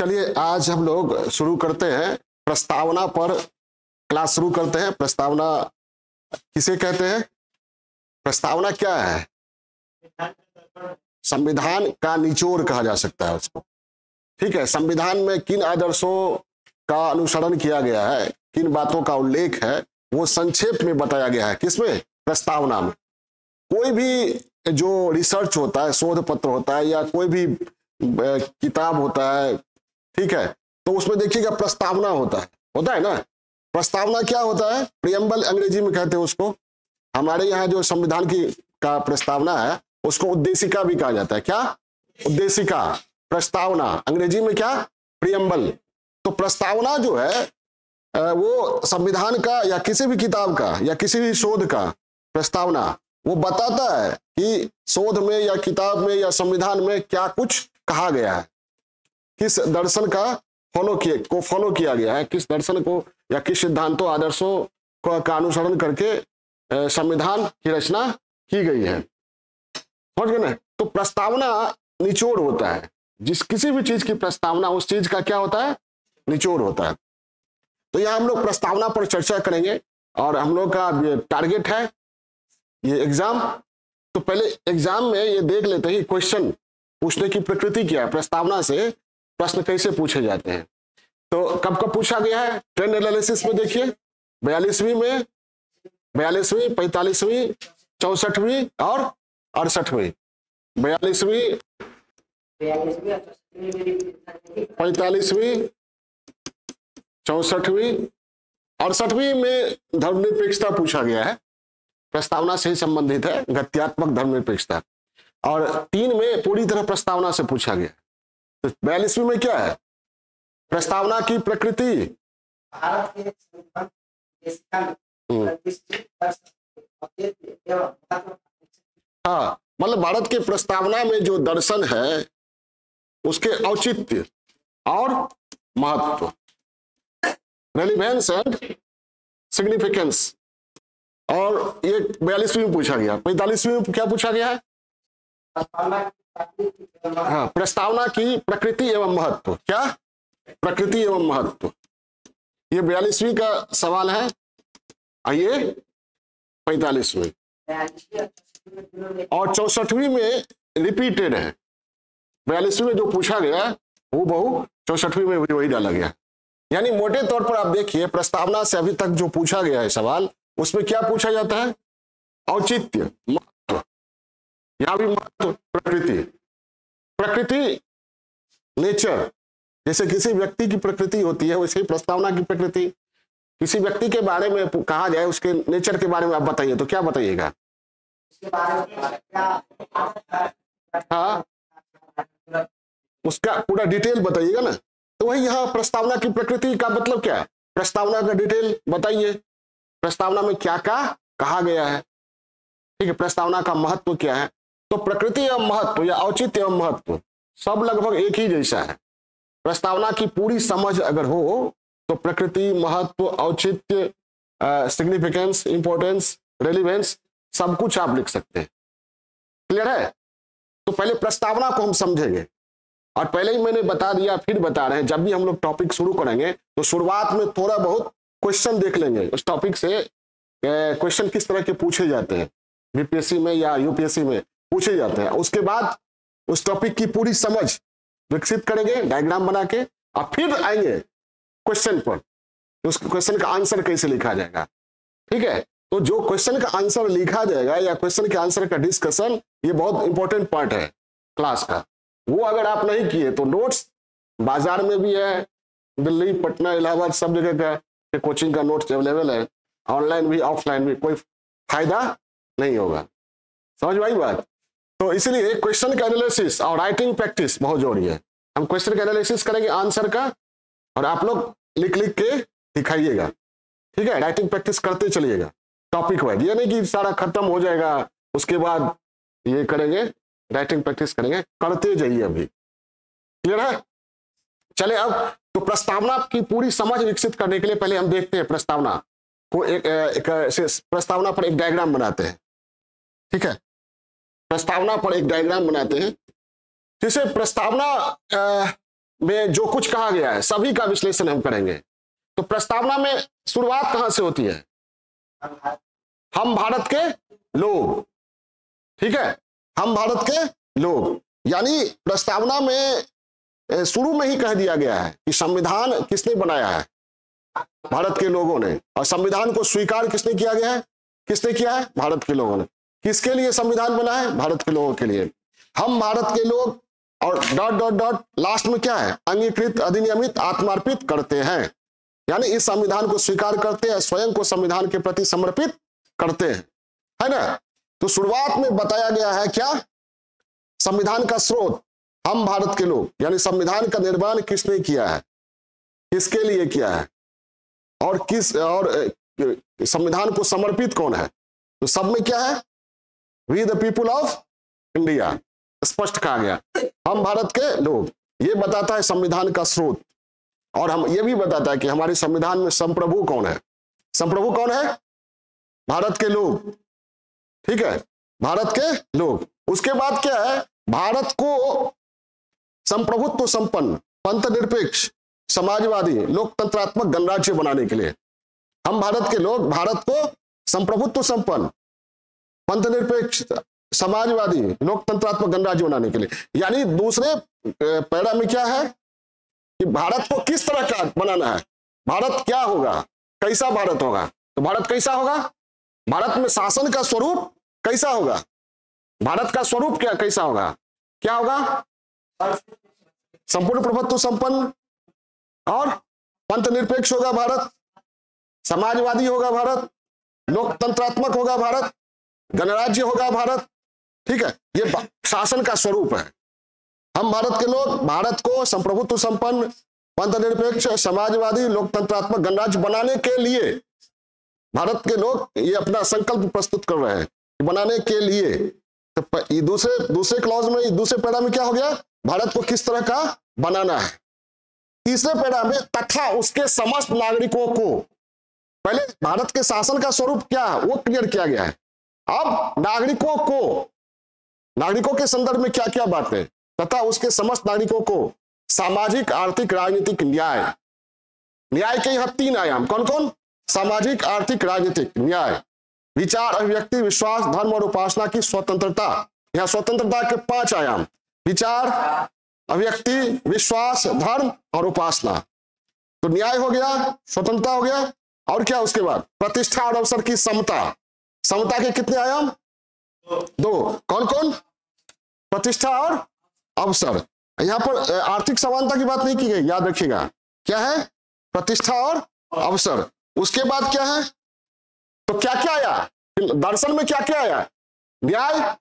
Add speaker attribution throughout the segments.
Speaker 1: चलिए आज हम लोग शुरू करते हैं प्रस्तावना पर क्लास शुरू करते हैं। प्रस्तावना किसे कहते हैं? प्रस्तावना क्या है? संविधान का निचोड़ कहा जा सकता है उसको। ठीक है, संविधान में किन आदर्शों का अनुसरण किया गया है, किन बातों का उल्लेख है, वो संक्षेप में बताया गया है। किसमें? प्रस्तावना में। कोई भी जो रिसर्च होता है, शोध पत्र होता है या कोई भी किताब होता है, ठीक है, तो उसमें देखिएगा प्रस्तावना होता है ना। प्रस्तावना क्या होता है? प्रियम्बल अंग्रेजी में कहते हैं उसको। हमारे यहाँ जो संविधान का प्रस्तावना है उसको उद्देशिका भी कहा जाता है। क्या? उद्देशिका। प्रस्तावना अंग्रेजी में क्या? प्रियम्बल। तो प्रस्तावना जो है वो संविधान का या किसी भी किताब का या किसी भी शोध का प्रस्तावना वो बताता है कि शोध में या किताब में या संविधान में क्या कुछ कहा गया है, किस दर्शन का फॉलो किया गया है, किस दर्शन को या किस सिद्धांतों आदर्शों का अनुसरण करके संविधान की रचना की गई है। समझ गए ना? तो प्रस्तावना निचोड़ होता है। किसी भी चीज की प्रस्तावना उस चीज का क्या होता है? निचोड़ होता है। तो यहाँ हम लोग प्रस्तावना पर चर्चा करेंगे और हम लोग का टारगेट है ये एग्जाम। तो पहले एग्जाम में ये देख लेते हैं क्वेश्चन पूछने की प्रकृति क्या है, प्रस्तावना से प्रश्न कैसे पूछे जाते हैं। तो कब कब पूछा गया है? ट्रेंड एनालिसिस में देखिए 42वीं में, 42वीं, 45वीं, 64वीं और 68वीं। 42वीं, 45वीं, 64वीं, 68वीं में धर्मनिरपेक्षता पूछा गया है। प्रस्तावना से ही संबंधित है, गत्यात्मक धर्मनिरपेक्षता। और 3 में पूरी तरह प्रस्तावना से पूछा गया। तो 42वीं में क्या है? प्रस्तावना की प्रकृति। हाँ, मतलब भारत के प्रस्तावना में जो दर्शन है उसके औचित्य और महत्व, रेलिवेंस एंड सिग्निफिकेंस। और ये 42वीं में पूछा गया। 45वीं में क्या पूछा गया है? हाँ, प्रस्तावना की प्रकृति एवं महत्व। क्या? प्रकृति एवं महत्व। ये 42वीं का सवाल है। आइए 45वीं और 64वीं में रिपीटेड है। 42वीं में जो पूछा गया वो बहु 64वीं में वही डाला गया। यानी मोटे तौर पर आप देखिए प्रस्तावना से अभी तक जो पूछा गया है सवाल, उसमें क्या पूछा जाता है? औचित्य, महत्व। यहां भी महत्व, प्रकृति नेचर। जैसे किसी व्यक्ति की प्रकृति होती है वैसे ही प्रस्तावना की प्रकृति। किसी व्यक्ति के बारे में कहा जाए, उसके नेचर के बारे में आप बताइए, तो क्या बताइएगा? हाँ, उसका पूरा डिटेल बताइएगा ना। तो वही यहाँ प्रस्तावना की प्रकृति का मतलब क्या है? प्रस्तावना का डिटेल बताइए, प्रस्तावना में क्या क्या कहा गया है। ठीक है, प्रस्तावना का महत्व क्या है। तो प्रकृति एवं महत्व या औचित्य एवं महत्व सब लगभग एक ही जैसा है। प्रस्तावना की पूरी समझ अगर हो तो प्रकृति, महत्व, औचित्य, सिग्निफिकेंस, इंपॉर्टेंस, रेलिवेंस सब कुछ आप लिख सकते हैं। क्लियर है? तो पहले प्रस्तावना को हम समझेंगे और पहले ही मैंने बता दिया, फिर बता रहे हैं, जब भी हम लोग टॉपिक शुरू करेंगे तो शुरुआत में थोड़ा बहुत क्वेश्चन देख लेंगे। उस टॉपिक से क्वेश्चन किस तरह के पूछे जाते हैं, बीपीएससी में या यूपीएससी में पूछे जाते हैं। उसके बाद उस टॉपिक की पूरी समझ विकसित करेंगे डायग्राम बना के, और फिर आएंगे क्वेश्चन पर, उस क्वेश्चन का आंसर कैसे लिखा जाएगा। ठीक है, तो जो क्वेश्चन का आंसर लिखा जाएगा या क्वेश्चन के आंसर का डिस्कशन, ये बहुत इंपॉर्टेंट पार्ट है क्लास का। वो अगर आप नहीं किए तो नोट्स बाजार में भी है, दिल्ली, पटना, इलाहाबाद सब जगह का कोचिंग का नोट्स अवेलेबल है, ऑनलाइन भी ऑफलाइन भी, कोई फायदा नहीं होगा। समझ में आई बात? तो इसलिए क्वेश्चन का एनालिसिस और राइटिंग प्रैक्टिस बहुत जरूरी है। हम क्वेश्चन का एनालिसिस करेंगे आंसर का, और आप लोग लिख लिख के दिखाइएगा। ठीक है, राइटिंग प्रैक्टिस करते चलिएगा टॉपिक वाइज। ये नहीं कि सारा खत्म हो जाएगा उसके बाद ये करेंगे, राइटिंग प्रैक्टिस करेंगे, करते जाइए अभी। क्लियर है? चले अब तो प्रस्तावना की पूरी समझ विकसित करने के लिए पहले हम देखते हैं प्रस्तावना को। एक प्रस्तावना पर एक डायग्राम बनाते हैं। ठीक है, प्रस्तावना पर एक डायग्राम बनाते हैं। जैसे प्रस्तावना में जो कुछ कहा गया है सभी का विश्लेषण हम करेंगे। तो प्रस्तावना में शुरुआत कहां से होती है? हम भारत के लोग, ठीक है, हम भारत के लोग, यानी प्रस्तावना में शुरू में ही कह दिया गया है कि संविधान किसने बनाया है? भारत के लोगों ने। और संविधान को स्वीकार किसने किया गया है? किसने किया है? भारत के लोगों ने। किसके लिए संविधान बना है? भारत के लोगों के लिए। हम भारत के लोग, और डॉट डॉट डॉट लास्ट में क्या है? अंगीकृत, अधिनियमित, आत्मार्पित करते हैं, यानी इस संविधान को स्वीकार करते हैं, स्वयं को संविधान के प्रति समर्पित करते हैं, है ना। तो शुरुआत में बताया गया है क्या? संविधान का स्रोत हम भारत के लोग, यानी संविधान का निर्माण किसने किया है, किसके लिए किया है, और संविधान को समर्पित कौन है? तो सब में क्या है? We the people of India, स्पष्ट कहा गया, हम भारत के लोग। ये बताता है संविधान का स्रोत। और हम ये भी बताता है कि हमारे संविधान में संप्रभु कौन है? संप्रभु कौन है? भारत के लोग, ठीक है, भारत के लोग। उसके बाद क्या है? भारत को संप्रभुत्व संपन्न, पंथ निरपेक्ष, समाजवादी, लोकतंत्रात्मक गणराज्य बनाने के लिए हम भारत के लोग भारत को संप्रभुत्व संपन्न, पंथ निरपेक्ष, समाजवादी, लोकतंत्रात्मक गणराज्य बनाने के लिए, यानी दूसरे पैरा में क्या है कि भारत को किस तरह का बनाना है, भारत क्या होगा, कैसा भारत होगा। तो भारत कैसा होगा? भारत में शासन का स्वरूप कैसा होगा? भारत का स्वरूप क्या कैसा होगा? क्या होगा? संपूर्ण प्रभुत्व संपन्न और पंथ निरपेक्ष होगा भारत, समाजवादी होगा भारत, लोकतंत्रात्मक होगा भारत, गणराज्य होगा भारत, ठीक है। ये शासन का स्वरूप है। हम भारत के लोग भारत को संप्रभुत्व संपन्न, पंथ निरपेक्ष, समाजवादी, लोकतंत्रात्मक गणराज्य बनाने के लिए भारत के लोग ये अपना संकल्प प्रस्तुत कर रहे हैं बनाने के लिए। तो दूसरे क्लॉज में, दूसरे पैरा में क्या हो गया? भारत को किस तरह का बनाना है। तीसरे पैरा में तथा उसके समस्त नागरिकों को, पहले भारत के शासन का स्वरूप क्या है वो क्लियर किया गया है। अब नागरिकों को, नागरिकों के संदर्भ में क्या क्या बातें, तथा उसके समस्त नागरिकों को सामाजिक, आर्थिक, राजनीतिक न्याय, न्याय के यहां 3 आयाम, कौन कौन? सामाजिक, आर्थिक, राजनीतिक न्याय, विचार, अभिव्यक्ति, विश्वास, धर्म और उपासना की स्वतंत्रता। यहां स्वतंत्रता के 5 आयाम, विचार, अभिव्यक्ति, विश्वास, धर्म और उपासना। तो न्याय हो गया, स्वतंत्रता हो गया, और क्या उसके बाद? प्रतिष्ठा और अवसर की समता। समता के कितने आयाम? 2। कौन कौन? प्रतिष्ठा और अवसर। यहां पर आर्थिक समानता की बात नहीं की गई, याद रखिएगा। क्या है? प्रतिष्ठा और अवसर। उसके बाद क्या है? तो क्या क्या आया दर्शन में? क्या क्या आया? न्याय,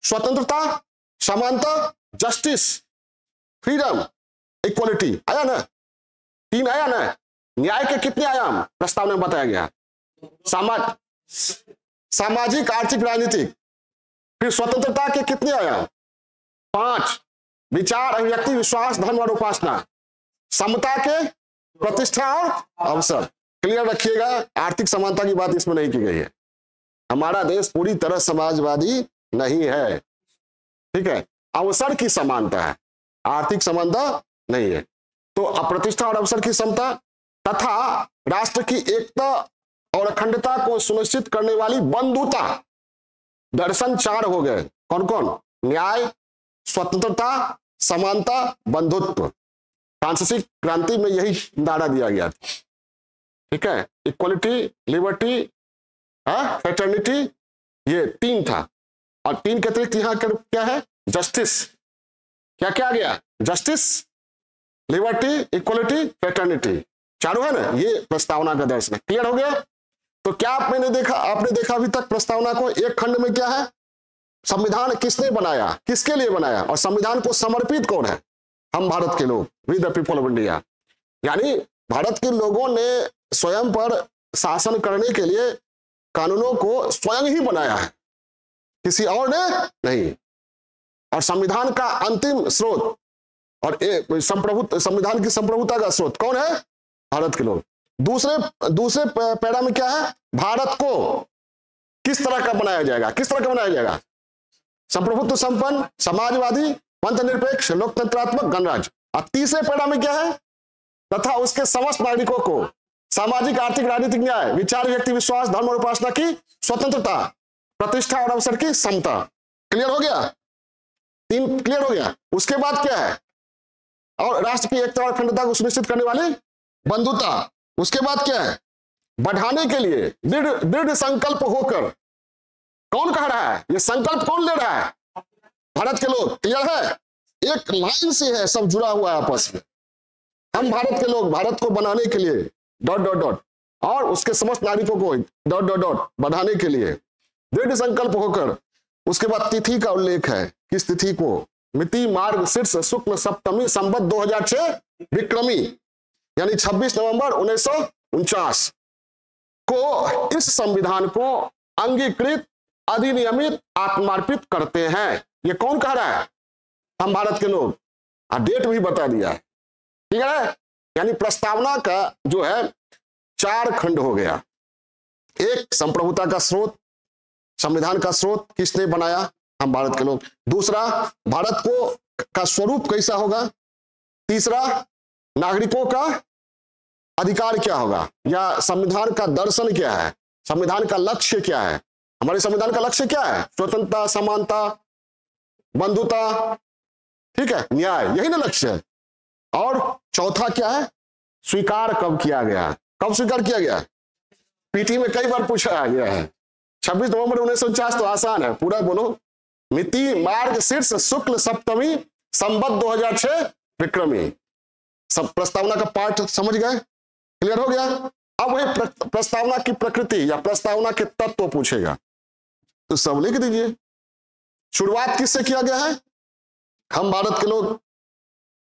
Speaker 1: स्वतंत्रता, समानता, जस्टिस, फ्रीडम, इक्वलिटी, आया ना? 3 आया ना? न्याय के कितने आयाम प्रस्ताव में बताया गया? सामाजिक, आर्थिक, राजनीतिक। फिर स्वतंत्रता के कितने आयाम? 5, विचार, अभिव्यक्ति, विश्वास, धर्म और उपासना। समता के प्रतिष्ठा और अवसर। क्लियर रखिएगा, आर्थिक समानता की बात इसमें नहीं की गई है। हमारा देश पूरी तरह समाजवादी नहीं है, ठीक है। अवसर की समानता है, आर्थिक समानता नहीं है। तो प्रतिष्ठा और अवसर की समता तथा राष्ट्र की एकता और अखंडता को सुनिश्चित करने वाली बंधुता। दर्शन 4 हो गए, कौन कौन? न्याय, स्वतंत्रता, समानता, बंधुत्व। फ्रांसीसी क्रांति में यही नारा दिया गया था, ठीक है। इक्वलिटी, लिबर्टी, फ्रेटर्निटी, ये 3 था। और 3 के अतिरिक्त यहाँ क्या है? जस्टिस। क्या क्या आ गया? जस्टिस, लिबर्टी, इक्वलिटी, फ्रेटर्निटी, चारों है ना। ये प्रस्तावना का दर्शन है। क्लियर हो गया? तो क्या आपने देखा अभी तक प्रस्तावना को? एक खंड में क्या है? संविधान किसने बनाया, किसके लिए बनाया, और संविधान को समर्पित कौन है? हम भारत के लोग, we the people of India. यानी भारत के लोगों ने स्वयं पर शासन करने के लिए कानूनों को स्वयं ही बनाया है, किसी और ने नहीं। और संविधान का अंतिम स्रोत और संविधान की संप्रभुता का स्रोत कौन है? भारत के लोग। दूसरे पैरा में क्या है? भारत को किस तरह का बनाया जाएगा? किस तरह का बनाया जाएगा? संप्रभुत्व संपन्न, समाजवादी, पंथ निरपेक्ष, लोकतंत्रात्मक, गणराज्य। और तीसरे पैरा में क्या है, तथा उसके समस्त नागरिकों को सामाजिक, आर्थिक, राजनीतिक न्याय, विचार, व्यक्ति विश्वास, धर्म और उपासना की स्वतंत्रता, प्रतिष्ठा और अवसर की समता। क्लियर हो गया? 3 क्लियर हो गया। उसके बाद क्या है, और राष्ट्र की एकता और अखंडता को सुनिश्चित करने वाली बंधुता। उसके बाद क्या है, बढ़ाने के लिए दृढ़ संकल्प होकर। कौन कह रहा है, ये संकल्प कौन ले रहा है? भारत के लोग। क्लियर है? एक लाइन से है, सब जुड़ा हुआ है आपस में। हम भारत के लोग भारत को बनाने के लिए ... और उसके समस्त नागरिकों को ... बढ़ाने के लिए दृढ़ संकल्प होकर। उसके बाद तिथि का उल्लेख है, किस तिथि को, मिति मार्ग शीर्ष शुक्ल सप्तमी संवत 2006 विक्रमी, यानी 26 नवंबर 1949 को इस संविधान को अंगीकृत, अधिनियमित, आत्मार्पित करते हैं। ये कौन कह रहा है? हम भारत के लोग। डेट भी बता दिया है। ठीक है? यानी प्रस्तावना का जो है 4 खंड हो गया। एक, संप्रभुता का स्रोत, संविधान का स्रोत किसने बनाया? हम भारत के लोग। दूसरा, भारत का स्वरूप कैसा होगा? तीसरा, नागरिकों का अधिकार क्या होगा, या संविधान का दर्शन क्या है, संविधान का लक्ष्य क्या है? हमारे संविधान का लक्ष्य क्या है? स्वतंत्रता, समानता, बंधुता, ठीक है, न्याय, यही ना लक्ष्य है। और चौथा क्या है? स्वीकार कब किया गया? कब स्वीकार किया गया? पीटी में कई बार पूछा गया है। 26 नवंबर 1949 तो आसान है, पूरा बोलो। मिति मार्ग शीर्ष शुक्ल सप्तमी संवत 2006 विक्रमी। सब प्रस्तावना का पार्ट समझ गए? क्लियर हो गया? अब वही प्रस्तावना की प्रकृति या प्रस्तावना के तत्व पूछेगा, तो सब लिख दीजिए। शुरुआत किससे किया गया है? हम भारत के लोग।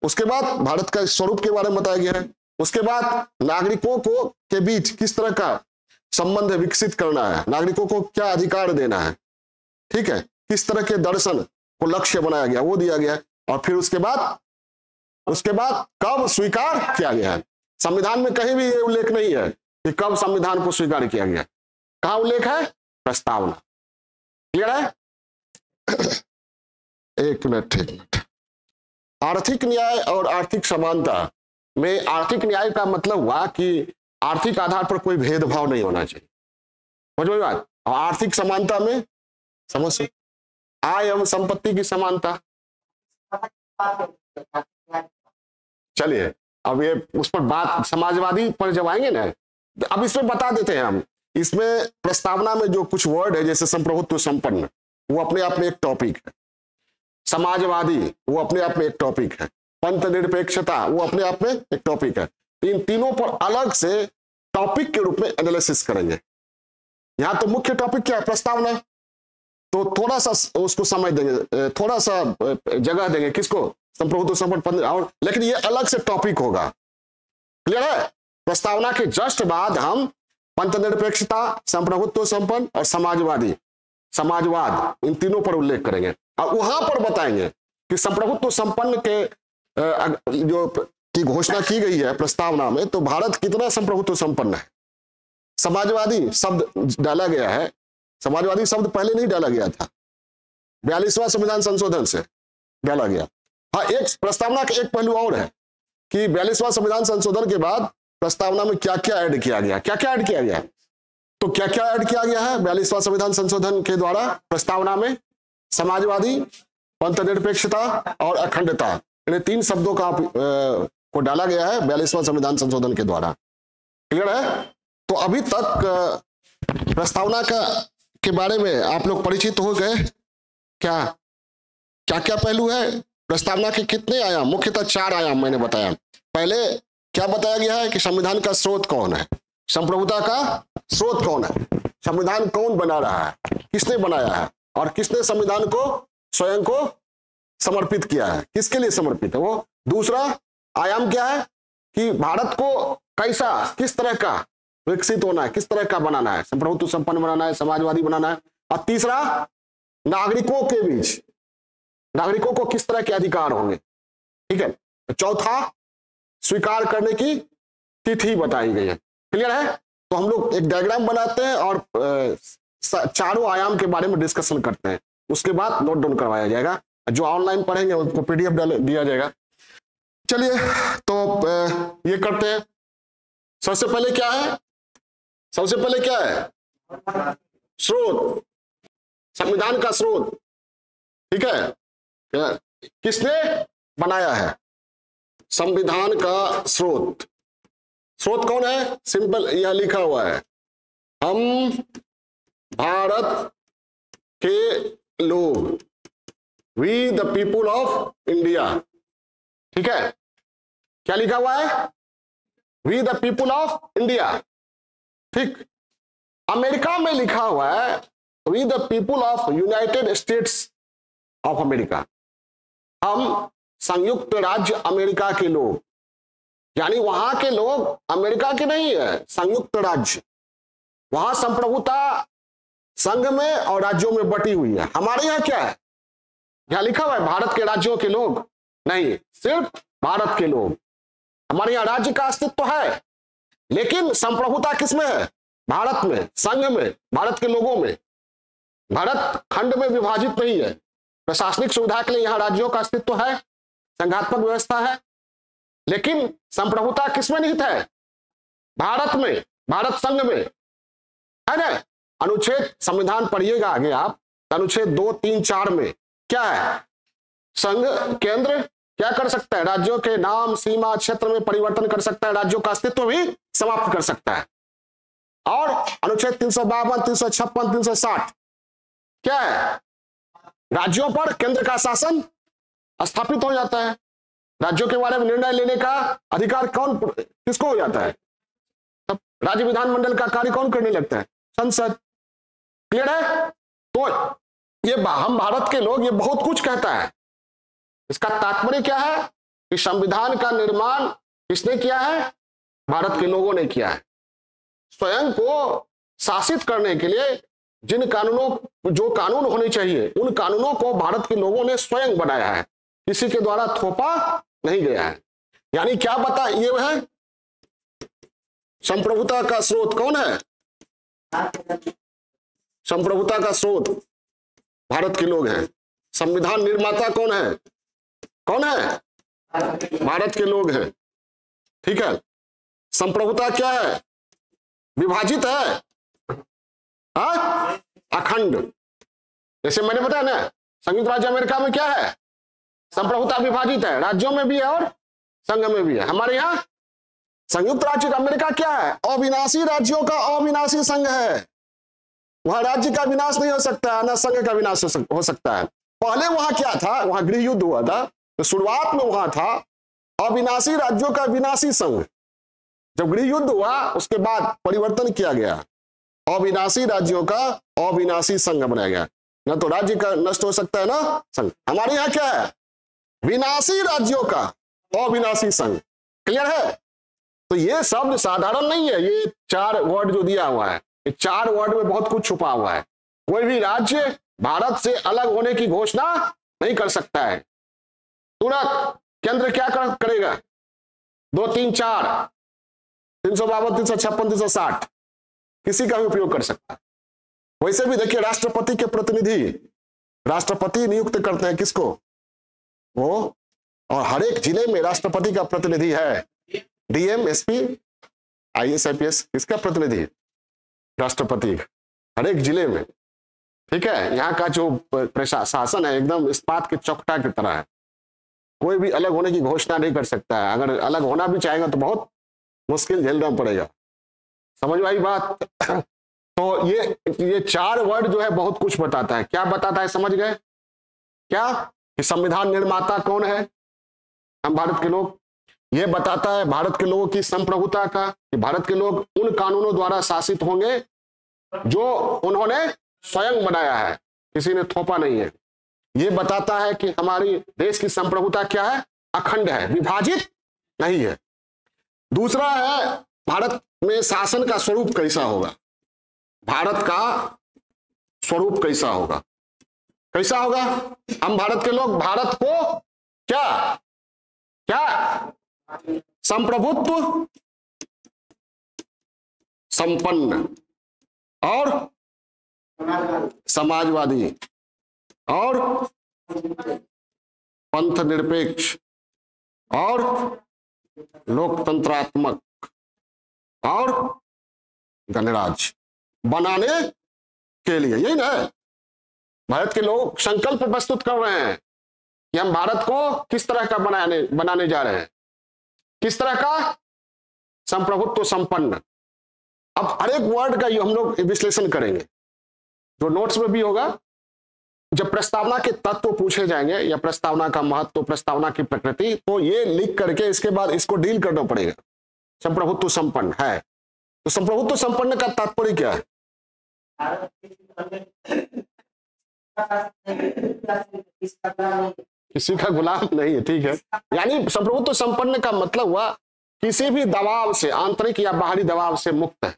Speaker 1: उसके बाद भारत का स्वरूप के बारे में बताया गया है। उसके बाद नागरिकों को के बीच किस तरह का संबंध विकसित करना है, नागरिकों को क्या अधिकार देना है, ठीक है, किस तरह के दर्शन को लक्ष्य बनाया गया वो दिया गया है। और फिर उसके बाद कब स्वीकार किया गया है। संविधान में कहीं भी ये उल्लेख नहीं है कि कब संविधान को स्वीकार किया गया। कहां उल्लेख है? प्रस्तावना। क्लियर है? एक मिनट। आर्थिक न्याय और आर्थिक समानता में आर्थिक न्याय का मतलब हुआ कि आर्थिक आधार पर कोई भेदभाव नहीं होना चाहिए। समझ में बात? और आर्थिक समानता में समझ आय एवं संपत्ति की समानता। चलिए अब ये उस पर बात समाजवादी पर जब आएंगे ना, अब इसमें बता देते हैं हम। इसमें प्रस्तावना में जो कुछ वर्ड है, जैसे संप्रभुत्व संपन्न, वो अपने आप में एक टॉपिक है। समाजवादी वो अपने आप में एक टॉपिक है। पंथ निरपेक्षता वो अपने आप में एक टॉपिक है। इन तीनों पर अलग से टॉपिक के रूप में एनालिसिस करेंगे। यहां तो मुख्य टॉपिक क्या है? प्रस्तावना। तो थोड़ा सा उसको समझ देंगे, थोड़ा सा जगह देंगे किसको? संप्रभुत्व संपन्न। और लेकिन ये अलग से टॉपिक होगा। क्लियर है? प्रस्तावना के जस्ट बाद हम पंथ निरपेक्षता, संप्रभुत्व संपन्न और समाजवाद, इन तीनों पर उल्लेख करेंगे। और वहां पर बताएंगे कि संप्रभुत्व संपन्न के जो की घोषणा की गई है प्रस्तावना में, तो भारत कितना संप्रभुत्व संपन्न है। समाजवादी शब्द डाला गया है। समाजवादी शब्द पहले नहीं डाला गया था, 42वां संविधान संशोधन से डाला गया। हाँ, एक प्रस्तावना का एक पहलू और है कि 42वां संविधान संशोधन के बाद प्रस्तावना में क्या क्या ऐड किया गया। क्या क्या ऐड किया गया? तो क्या क्या ऐड किया गया है 42वां संविधान संशोधन के द्वारा प्रस्तावना में? समाजवादी, पंथ निरपेक्षता और अखंडता, इन 3 शब्दों को डाला गया है 42वां संविधान संशोधन के द्वारा। क्लियर है? तो अभी तक प्रस्तावना के बारे में आप लोग परिचित हो गए। क्या क्या पहलू है प्रस्तावना के? कितने आयाम? मुख्यतः 4 आयाम मैंने बताया। पहले क्या बताया गया है कि संविधान का स्रोत कौन है, संप्रभुता का स्रोत कौन है, संविधान कौन बना रहा है, किसने बनाया है, और किसने संविधान को स्वयं को समर्पित किया है, किसके लिए समर्पित है वो। दूसरा आयाम क्या है कि भारत को कैसा, किस तरह का विकसित होना है, किस तरह का बनाना है, संप्रभुत्व संपन्न बनाना है, समाजवादी बनाना है। और तीसरा नागरिकों के बीच, नागरिकों को किस तरह के अधिकार होंगे, ठीक है। चौथा स्वीकार करने की तिथि बताई गई है। क्लियर है? तो हम लोग एक डायग्राम बनाते हैं और चारों आयाम के बारे में डिस्कशन करते हैं। उसके बाद नोट डाउन करवाया जाएगा। जो ऑनलाइन पढ़ेंगे उनको PDF दिया जाएगा। चलिए तो ये करते हैं। सबसे पहले क्या है, सबसे पहले क्या है, स्रोत, संविधान का स्रोत। ठीक है, किसने बनाया है, संविधान का स्रोत। स्रोत कौन है, सिंपल यह लिखा हुआ है, हम भारत के लोग, we the people of India. ठीक है, क्या लिखा हुआ है, we the people of India. ठीक, अमेरिका में लिखा हुआ है we the people of United States of America, हम संयुक्त राज्य अमेरिका के लोग, यानी वहां के लोग अमेरिका के नहीं है, संयुक्त राज्य। वहां संप्रभुता संघ में और राज्यों में बटी हुई है। हमारे यहाँ क्या है, यहां लिखा हुआ है भारत के राज्यों के लोग, नहीं, सिर्फ भारत के लोग। हमारे यहाँ राज्य का अस्तित्व है, लेकिन संप्रभुता किसमें है, भारत में, संघ में, भारत के लोगों में। भारत खंड में विभाजित नहीं है। प्रशासनिक सुविधा के लिए यहाँ राज्यों का अस्तित्व है, संघात्मक व्यवस्था है, लेकिन संप्रभुता किसमें निहित है, भारत में, भारत संघ में, है ना। अनुच्छेद, संविधान पढ़िएगा आगे आप, अनुच्छेद 2, 3, 4 में क्या है, संघ, केंद्र क्या कर सकता है, राज्यों के नाम, सीमा, क्षेत्र में परिवर्तन कर सकता है, राज्यों का अस्तित्व भी समाप्त कर सकता है। और अनुच्छेद 352, 356, 360 क्या है, राज्यों पर केंद्र का शासन स्थापित हो जाता है। राज्यों के बारे में निर्णय लेने का अधिकार कौन, किसको हो जाता है, तब राज्य विधानमंडल का कार्य कौन करने लगता है, संसद। क्लियर है। तो ये हम भारत के लोग, ये बहुत कुछ कहता है। इसका तात्पर्य क्या है कि संविधान का निर्माण किसने किया है, भारत के लोगों ने किया है। स्वयं को शासित करने के लिए जिन कानूनों, जो कानून होने चाहिए, उन कानूनों को भारत के लोगों ने स्वयं बनाया है, किसी के द्वारा थोपा नहीं गया है। यानी क्या बता, ये है संप्रभुता का स्रोत कौन है, संप्रभुता का स्रोत भारत के लोग हैं। संविधान निर्माता कौन है, कौन है, भारत के लोग हैं। ठीक है, संप्रभुता क्या है, विभाजित है, अखंड। जैसे मैंने बताया ना, संयुक्त राज्य अमेरिका में क्या है, संप्रभुता विभाजित है, राज्यों में भी है और संघ में भी है। हमारे यहाँ संयुक्त राज्य अमेरिका क्या है, अविनाशी राज्यों का अविनाशी संघ है। वहां राज्य का विनाश नहीं हो सकता है, ना संघ का विनाश हो सकता है। पहले वहां क्या था, वहां गृह युद्ध हुआ था, तो शुरुआत में वहां था अविनाशी राज्यों का विनाशी संघ। जब गृह युद्ध हुआ उसके बाद परिवर्तन किया गया, अविनाशी राज्यों का अविनाशी संघ बनाया गया। ना तो राज्य का नष्ट हो सकता है ना संघ। हमारे यहाँ क्या है, विनाशी राज्यों का अविनाशी संघ। क्लियर है। तो ये शब्द साधारण नहीं है, ये 4 वर्ड जो दिया हुआ है, ये 4 वर्ड में बहुत कुछ छुपा हुआ है। कोई भी राज्य भारत से अलग होने की घोषणा नहीं कर सकता है। तुरंत केंद्र क्या करेगा, 2, 3, 4, 352, 356, 360 किसी का भी उपयोग कर सकता है। वैसे भी देखिए, राष्ट्रपति के प्रतिनिधि, राष्ट्रपति नियुक्त करते हैं किसको, वो, और हर एक जिले में राष्ट्रपति का प्रतिनिधि है। डीएम, एसपी, आईएएस, आईपीएस, किसका प्रतिनिधि, राष्ट्रपति, हर एक जिले में। ठीक है, यहाँ का जो प्रशासन है एकदम इस्पात के चौखटा की तरह है। कोई भी अलग होने की घोषणा नहीं कर सकता है। अगर अलग होना भी चाहेगा तो बहुत मुश्किल झेलना पड़ेगा। समझ में आई बात। तो ये 4 वर्ड जो है बहुत कुछ बताता है। क्या बताता है, समझ गए क्या, कि संविधान निर्माता कौन है, हम भारत के लोग। ये बताता है भारत के लोगों की संप्रभुता का, कि भारत के लोग उन कानूनों द्वारा शासित होंगे जो उन्होंने स्वयं बनाया है, किसी ने थोपा नहीं है। ये बताता है कि हमारी देश की संप्रभुता क्या है, अखंड है, विभाजित नहीं है। दूसरा है भारत में शासन का स्वरूप कैसा होगा, भारत का स्वरूप कैसा होगा, कैसा होगा। हम भारत के लोग भारत को क्या क्या संप्रभुत्व संपन्न और समाजवादी और पंथ निरपेक्ष और लोकतंत्रात्मक और गणराज्य बनाने के लिए। यही ना भारत के लोग संकल्प प्रस्तुत कर रहे हैं कि हम भारत को किस तरह का बनाने जा रहे हैं, किस तरह का, संप्रभुत्व संपन्न। अब हर एक वर्ड का हम लोग विश्लेषण करेंगे, जो नोट्स में भी होगा। जब प्रस्तावना के तत्व पूछे जाएंगे या प्रस्तावना का महत्व, प्रस्तावना की प्रकृति, तो ये लिख करके इसके बाद इसको डील करना पड़ेगा। संप्रभुत्व संपन्न है, तो संप्रभुत्व संपन्न का तात्पर्य क्या है? किसी का गुलाम नहीं है, ठीक है। यानी संप्रभुत्व संपन्न का मतलब हुआ किसी भी दबाव से, आंतरिक या बाहरी दबाव से मुक्त है,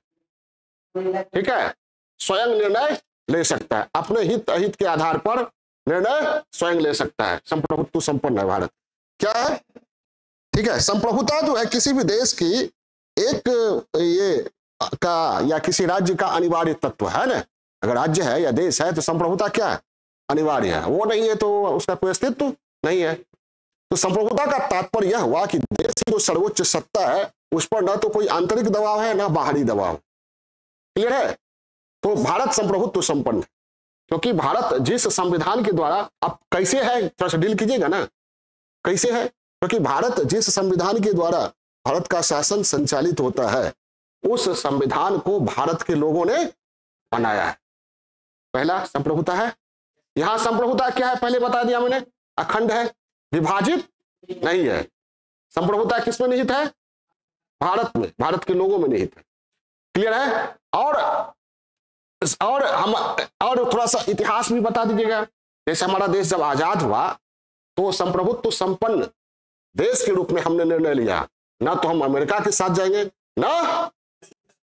Speaker 1: ठीक है। स्वयं निर्णय ले सकता है, अपने हित अहित के आधार पर निर्णय स्वयं ले सकता है। संप्रभुत्व संपन्न है भारत। क्या है? ठीक है। संप्रभुता जो है किसी भी देश की एक ये का या किसी राज्य का अनिवार्य तत्व है ना। अगर राज्य है या देश है तो संप्रभुता क्या है? अनिवार्य है। वो नहीं है तो उसका कोई अस्तित्व नहीं है। तो संप्रभुता का तात्पर्य यह हुआ कि देश की जो सर्वोच्च सत्ता है उस पर न तो कोई आंतरिक दबाव है न बाहरी दबाव। क्लियर है? तो भारत संप्रभुत्व संपन्न है, क्योंकि भारत जिस संविधान के द्वारा, अब कैसे है थोड़ा सा डील कीजिएगा ना, कैसे है? क्योंकि भारत जिस संविधान के द्वारा भारत का शासन संचालित होता है, उस संविधान को भारत के लोगों ने बनाया है। पहला संप्रभुता है। यहां संप्रभुता क्या है पहले बता दिया मैंने, अखंड है, विभाजित नहीं है। संप्रभुता किसमें निहित है? भारत में, भारत के लोगों में निहित है। क्लियर है? और थोड़ा सा इतिहास भी बता दीजिएगा। जैसे हमारा देश जब आजाद हुआ तो संप्रभुत्व संपन्न देश के रूप में हमने निर्णय लिया, ना तो हम अमेरिका के साथ जाएंगे ना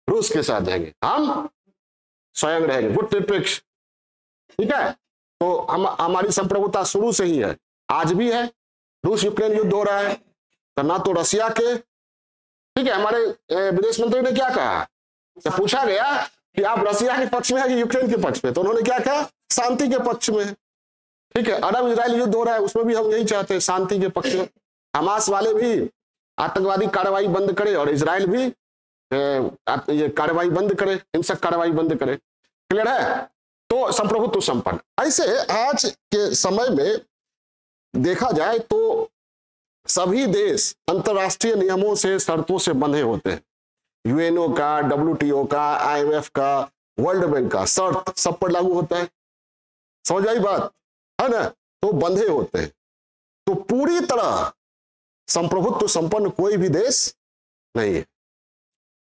Speaker 1: रूस के साथ जाएंगे, हम स्वयं रहेंगे, गुट निरपेक्ष। ठीक है? तो हमारी संप्रभुता शुरू से ही है, आज भी है। रूस यूक्रेन युद्ध हो रहा है तो ना तो रसिया के, ठीक है, हमारे विदेश मंत्री ने क्या कहा, जब पूछा गया कि आप रसिया के पक्ष में है कि यूक्रेन के पक्ष में, तो उन्होंने क्या कहा, शांति के पक्ष में। ठीक है, अरब इजराइल युद्ध हो रहा है, उसमें भी हम यही चाहते हैं, शांति के पक्ष में। हमास वाले भी आतंकवादी कार्रवाई बंद करे और इजराइल भी ये कार्रवाई बंद करे, हिंसक कार्रवाई बंद करे। क्लियर है? तो संप्रभुत्व संपन्न। ऐसे आज के समय में देखा जाए तो सभी देश अंतरराष्ट्रीय नियमों से, शर्तों से बंधे होते हैं। यूएनओ का, WTO का, IMF का, वर्ल्ड बैंक का शर्त सब पर लागू होता है। समझ आई बात है ना? तो बंधे होते हैं। तो पूरी तरह संप्रभुत्व संपन्न कोई भी देश नहीं है।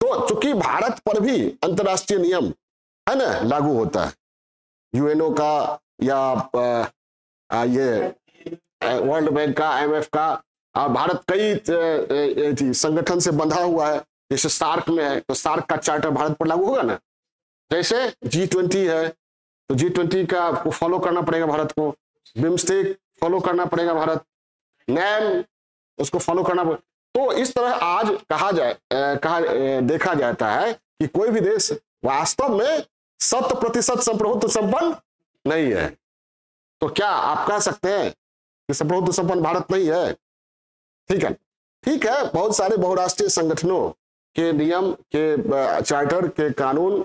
Speaker 1: तो चूंकि भारत पर भी अंतरराष्ट्रीय नियम है ना लागू होता है, यूएनओ का या ये वर्ल्ड बैंक का, IMF का, और भारत कई संगठन से बंधा हुआ है। जैसे सार्क में है तो सार्क का चार्टर भारत पर लागू होगा ना। जैसे G20 है तो G20 का को फॉलो करना पड़ेगा भारत को, बिम्स्टेक फॉलो करना पड़ेगा भारत, नैम उसको फॉलो करना पड़ेगा। तो इस तरह आज देखा जाता है कि कोई भी देश वास्तव में 100% संप्रभुत्व संपन्न नहीं है। तो क्या आप कह सकते हैं कि संप्रभुत्व संपन्न भारत नहीं है? ठीक है, ठीक है। बहुत सारे बहुराष्ट्रीय संगठनों के नियम के, चार्टर के कानून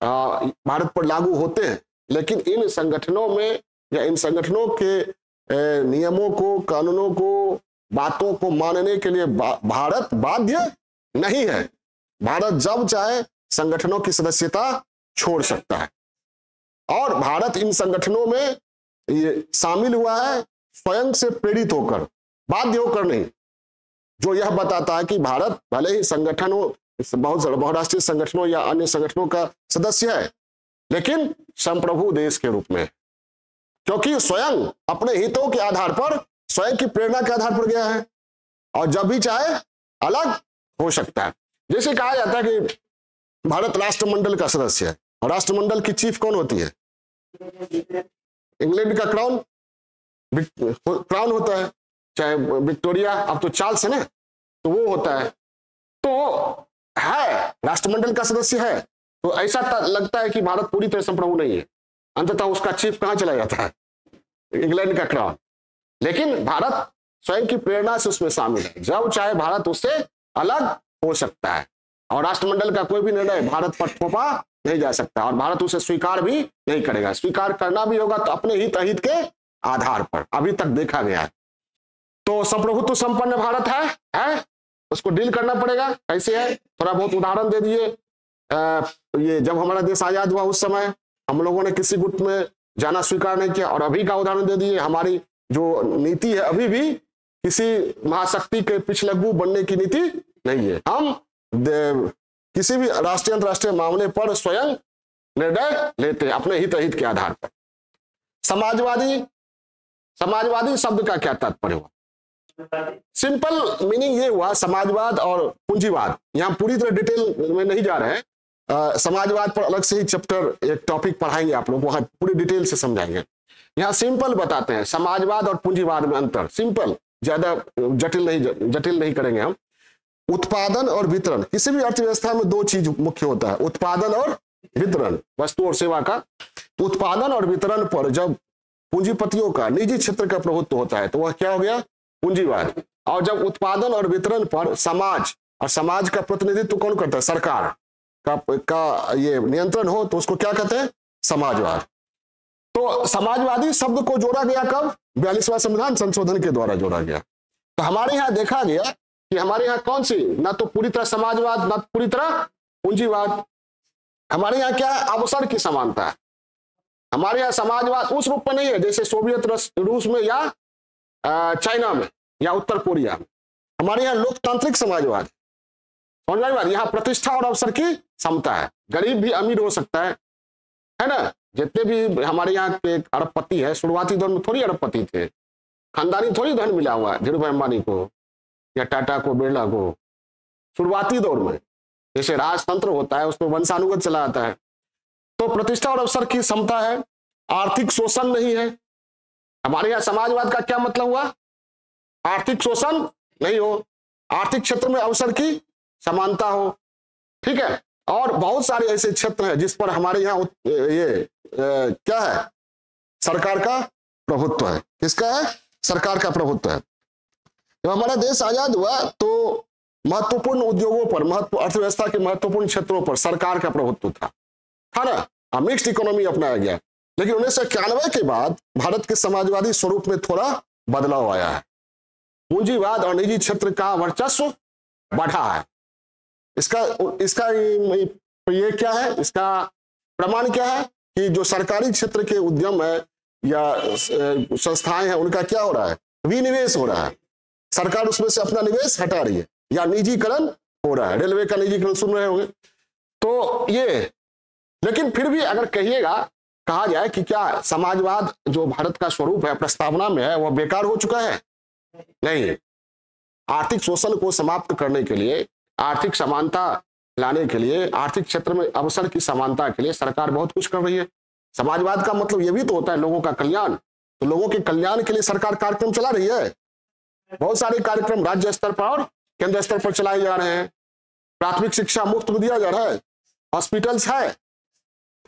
Speaker 1: भारत पर लागू होते हैं, लेकिन इन संगठनों में या इन संगठनों के नियमों को, कानूनों को, बातों को मानने के लिए भारत बाध्य नहीं है। भारत जब चाहे संगठनों की सदस्यता छोड़ सकता है, और भारत इन संगठनों में ये शामिल हुआ है स्वयं से प्रेरित होकर, बाध्य होकर नहीं। जो यह बताता है कि भारत भले ही संगठनों, बहुराष्ट्रीय संगठनों या अन्य संगठनों का सदस्य है, लेकिन संप्रभु देश के रूप में, क्योंकि स्वयं अपने हितों के आधार पर, स्वयं की प्रेरणा के आधार पर गया है, और जब भी चाहे अलग हो सकता है। जैसे कहा जाता है कि भारत राष्ट्रमंडल का सदस्य है, और राष्ट्रमंडल की चीफ कौन होती है? इंग्लैंड का क्राउन होता है, चाहे विक्टोरिया, अब तो चार्ल्स है ना, तो वो होता है। तो है राष्ट्रमंडल का सदस्य है, तो ऐसा लगता है कि भारत पूरी तरह संप्रभु नहीं है। अंततः उसका चीफ कहां चला जाता है? इंग्लैंड का क्राउन। लेकिन भारत स्वयं की प्रेरणा से उसमें शामिल है। जब चाहे भारत उससे अलग हो सकता है और राष्ट्रमंडल का कोई भी निर्णय भारत पर थोपा नहीं जा सकता और भारत उसे स्वीकार भी नहीं करेगा। स्वीकार करना भी होगा तो अपने हित अहित के आधार पर, अभी तक देखा गया है। तो संप्रभुत्व संपन्न भारत है, उसको डील करना पड़ेगा। कैसे है, थोड़ा बहुत उदाहरण दे दिए। ये जब हमारा देश आजाद हुआ उस समय हम लोगों ने किसी गुट में जाना स्वीकार नहीं किया और अभी का उदाहरण दे दिए। हमारी जो नीति है अभी भी किसी महाशक्ति के पिछलग्गू बनने की नीति नहीं है। हम किसी भी राष्ट्रीय अंतरराष्ट्रीय मामले पर स्वयं निर्णय लेते हैं अपने हित अहित के आधार पर। समाजवादी शब्द का क्या तात्पर्य हुआ? सिंपल मीनिंग ये हुआ, समाजवाद और पूंजीवाद। यहां पूरी तरह डिटेल में नहीं जा रहे हैं, समाजवाद पर अलग से ही चैप्टर एक टॉपिक पढ़ाएंगे आप लोग, वहां पूरी डिटेल से समझाएंगे। यहाँ सिंपल बताते हैं समाजवाद और पूंजीवाद में अंतर, सिंपल, ज्यादा जटिल नहीं करेंगे हम। उत्पादन और वितरण, किसी भी अर्थव्यवस्था में दो चीज मुख्य होता है, उत्पादन और वितरण, वस्तु और सेवा का। उत्पादन और वितरण पर जब पूंजीपतियों का, निजी क्षेत्र का प्रभुत्व होता है तो वह क्या हो गया? पूंजीवाद। और जब उत्पादन और वितरण पर समाज, और समाज का प्रतिनिधित्व कौन करता है? सरकार का ये नियंत्रण हो तो उसको क्या कहते हैं? समाजवाद। तो समाजवादी शब्द को जोड़ा गया कब? 42वां संविधान संशोधन के द्वारा जोड़ा गया। तो हमारे यहाँ देखा गया कि हमारे यहाँ कौन सी, ना तो पूरी तरह समाजवाद ना पूरी तरह पूंजीवाद। हमारे यहाँ क्या है? अवसर की समानता है। हमारे यहाँ समाजवाद उस रूप में नहीं है जैसे सोवियत रूस में या चाइना में या उत्तर कोरिया में। हमारे यहाँ लोकतांत्रिक समाजवाद, समाजवाद, यहाँ प्रतिष्ठा और अवसर की समता है। गरीब भी अमीर हो सकता है ना। जितने भी हमारे यहाँ के अरबपति है, शुरुआती दौर में थोड़ी अरबपति थे, खानदानी थोड़ी धन मिला हुआ है धीरू भाई अंबानी को या टाटा को, बिरला को। शुरुआती दौर में जैसे राजतंत्र होता है उसमें वंशानुगत चला आता है। तो प्रतिष्ठा और अवसर की समता है, आर्थिक शोषण नहीं है। हमारे यहाँ समाजवाद का क्या मतलब हुआ? आर्थिक शोषण नहीं हो, आर्थिक क्षेत्र में अवसर की समानता हो, ठीक है। और बहुत सारे ऐसे क्षेत्र हैं जिस पर हमारे यहाँ क्या है? सरकार का प्रभुत्व है। किसका है? सरकार का प्रभुत्व है। जब हमारा देश आजाद हुआ तो महत्वपूर्ण उद्योगों पर, अर्थव्यवस्था के महत्वपूर्ण क्षेत्रों पर सरकार का प्रभुत्व था ना। मिक्स्ड इकोनॉमी अपनाया गया। लेकिन 1991 के बाद भारत के समाजवादी स्वरूप में थोड़ा बदलाव आया है। पूंजीवाद और निजी क्षेत्र का वर्चस्व बढ़ा है। इसका ये क्या है? इसका प्रमाण क्या है कि जो सरकारी क्षेत्र के उद्यम है या संस्थाएं हैं उनका क्या हो रहा है? विनिवेश हो रहा है। सरकार उसमें से अपना निवेश हटा रही है या निजीकरण हो रहा है। रेलवे का निजीकरण सुन रहे होंगे। तो ये, लेकिन फिर भी अगर कहा जाए कि क्या समाजवाद जो भारत का स्वरूप है, प्रस्तावना में है, वह बेकार हो चुका है? नहीं। आर्थिक शोषण को समाप्त करने के लिए, आर्थिक समानता लाने के लिए, आर्थिक क्षेत्र में अवसर की समानता के लिए सरकार बहुत कुछ कर रही है। समाजवाद का मतलब ये भी तो होता है लोगों का कल्याण। तो लोगों के कल्याण के लिए सरकार कार्यक्रम चला रही है। बहुत सारे कार्यक्रम राज्य स्तर पर और केंद्र स्तर पर चलाए जा रहे हैं। प्राथमिक शिक्षा मुफ्त में दिया जा रहा है, हॉस्पिटल्स है,